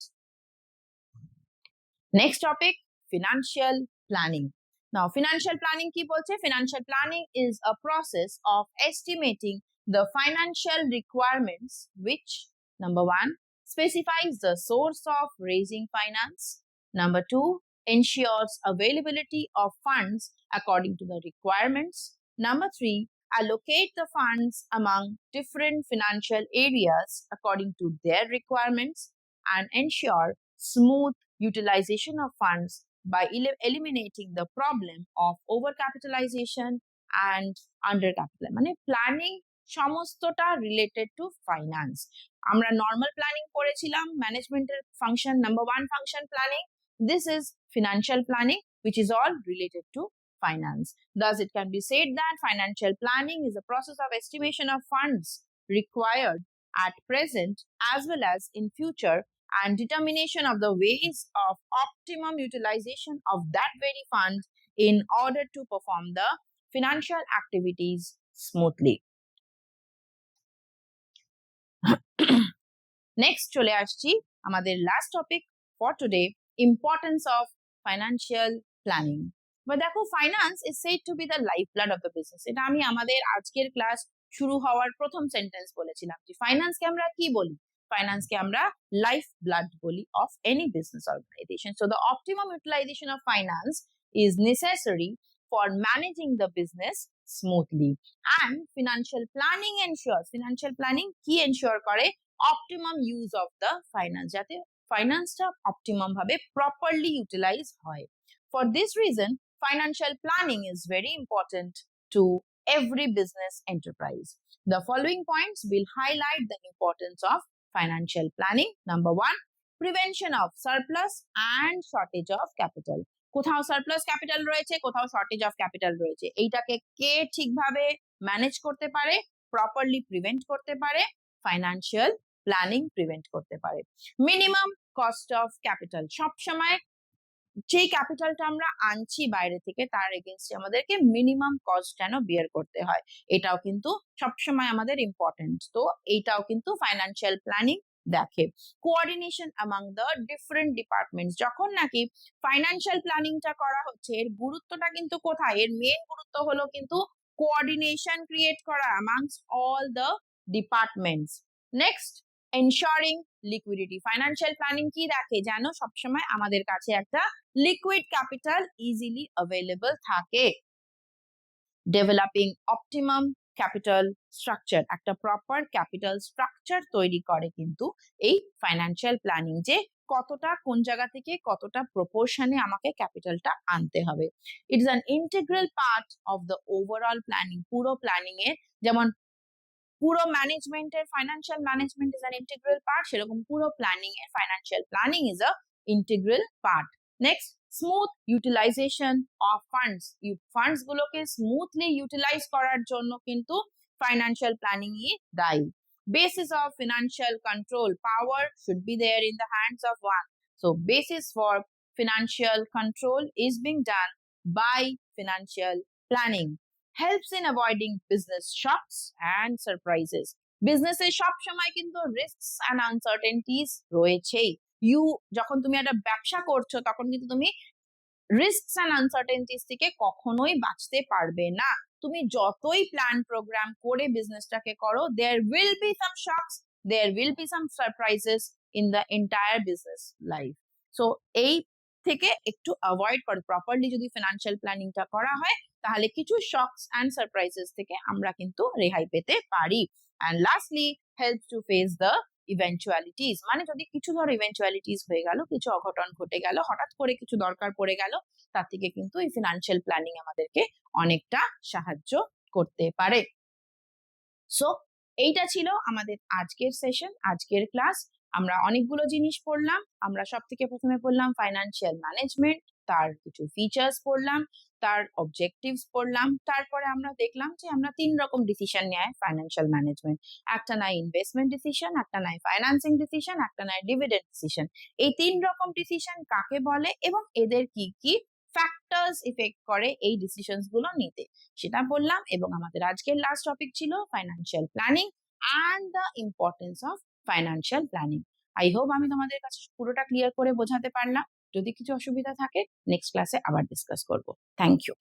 Next topic, financial planning. Now, financial planning কি বলছে? Financial planning is a process of estimating the financial requirements which, number one, specifies the source of raising finance. Number two, ensures availability of funds according to the requirements. Number three, allocate the funds among different financial areas according to their requirements and ensure smooth utilization of funds by eliminating the problem of overcapitalization and undercapitalization. মানে planning সমস্তটা related to finance. আমরা normal planning পড়েছিলাম, ম্যানেজমেন্টের function, number one function planning. This is financial planning, which is all related to finance. Thus, it can be said that financial planning is a process of estimation of funds required at present as well as in future and determination of the ways of optimum utilization of that very fund in order to perform the financial activities smoothly. Next চলে আসছি আমাদের last topic for today, importance of financial planning. But দেখো, finance is said to be the lifeblood of the business. এটা আমি আমাদের আজকের class শুরু হওয়ার প্রথম সেন্টেন্স বলেছিলাম যে ফাইন্যান্সকে আমরা কি বলি? ফাইন্যান্সকে আমরা লাইফ ব্লাড বলি of any business organization. So the optimum utilization of finance is necessary for managing the business smoothly. And financial planning ensures, financial planning কি ensure করে? Optimum use of the finance, যাতে ফাইন্যান্সটা optimum ভাবে properly utilise হয়। For this reason, financial planning is very important to every business enterprise. The following points will highlight the importance of financial planning. Number one, prevention of surplus and shortage of capital. কোথাও surplus capital রয়েছে, কোথাও shortage of capital রয়েছে, এইটাকে কে ঠিকভাবে manage করতে পারে, properly prevent করতে পারে? ফাইন্যান্সিয়াল প্ল্যানিং প্রিভেন্ট করতে পারে। মিনিমাম কস্ট অফ ক্যাপিটাল, সবসময় যে ক্যাপিটালটা আমরা আনছি বাইরে থেকে তার এগেইনস্টে আমাদেরকে মিনিমাম কস্ট যেন বিয়ার করতে হয়, এটাও কিন্তু সবসময় আমাদের ইম্পর্টেন্ট। তো এইটাও কিন্তু ফাইন্যান্সিয়াল প্ল্যানিং দেখে। Coordination among the different departments, যখন নাকি ফাইন্যান্সিয়াল প্ল্যানিংটা করা হচ্ছে, এর গুরুত্বটা কিন্তু কোথায়? এর মেন গুরুত্ব হলো কিন্তু কোঅর্ডিনেশন ক্রিয়েট করা amongst all the departments. Next, ensuring liquidity. Financial planning কি দেখে? যেন সবসময় আমাদের কাছে একটা লিকুইড ক্যাপিটাল ইজিলি অ্যাভেলেবল থাকে। ডেভেলপিং অপটিমাম ক্যাপিটাল স্ট্রাকচার, একটা প্রপার ক্যাপিটাল স্ট্রাকচার তৈরি করে কিন্তু এই ফাইন্যান্সিয়াল প্ল্যানিং, যে কতটা কোন জায়গা থেকে কতটা প্রপোর্শনে আমাকে ক্যাপিটালটা আনতে হবে। It is an integral part of the overall planning. পুরো প্ল্যানিং এর, যেমন পুরো ম্যানেজমেন্টের financial management is an integral part, সেরকম পুরো প্ল্যানিং এর financial planning is a integral part. Next, smooth utilization of funds, funds গুলোকে স্মুথলি ইউটিলাইজ করার জন্য কিন্তু ফাইন্যান্সিয়াল প্ল্যানিং ই দায়ী। Basis of financial control, power should be there in the hands of one. So basis for financial control is being done by financial planning. Helps in avoiding business shocks and surprises. Business এ সব সময় কিন্তু risks and uncertainties রয়েছেই। যখন তুমি একটা ব্যবসা করছো তখন কিন্তু তুমি রিস্কস অ্যান্ড আনসার্টেনটিস থেকে কখনোই বাঁচতে পারবে না। তুমি যতই প্ল্যান প্রোগ্রাম করে বিজনেসটাকে করো, there will be some shocks, there will be some surprises in the entire business life. So এই থেকে একটু অ্যাভয়েড করো, প্রপারলি যদি ফিনান্সিয়াল প্ল্যানিংটা করা হয় তাহলে কিছু শকস অ্যান্ড সারপ্রাইজেস থেকে আমরা কিন্তু রেহাই পেতে পারি। And lastly, help to face the eventualities, মানে যদি কিছু ধরো ইভেন্চুয়ালিটিস হয়ে গেল, কিছু অঘটন ঘটে গেল, হঠাৎ করে কিছু দরকার পড়ে গেল, তার থেকে কিন্তু এই ফিনান্সিয়াল প্ল্যানিং আমাদেরকে অনেকটা সাহায্য করতে পারে। সো এইটা ছিল আমাদের আজকের সেশন, আজকের ক্লাস। আমরা অনেকগুলো জিনিস পড়লাম। আমরা সব থেকে প্রথমে পড়লাম ফাইন্যান্সিয়াল ম্যানেজমেন্ট, তার কিছু ফিচার্স পড়লাম, তার অবজেক্টিভস পড়লাম। তারপরে আমরা দেখলাম যে আমরা 3 রকম ডিসিশন নেয় ফাইন্যান্সিয়াল ম্যানেজমেন্ট, একটা নাই ইনভেস্টমেন্ট ডিসিশন, একটা নাই ফাইন্যান্সিং ডিসিশন, একটা নাই ডিভিডেন্ড ডিসিশন। এই 3 রকম ডিসিশন কাকে বলে এবং এদের কি কি ফ্যাক্টরস ইফেক্ট করে এই ডিসিশনস গুলো নিতে, সেটা বললাম। এবং আমাদের আজকের লাস্ট টপিক ছিল financial planning and the importance of financial planning. I hope আমি তোমাদের কাছে পুরোটা ক্লিয়ার করে বোঝাতে পারলাম। যদি কিছু অসুবিধা থাকে নেক্সট ক্লাসে আবার ডিসকাস করব। Thank you.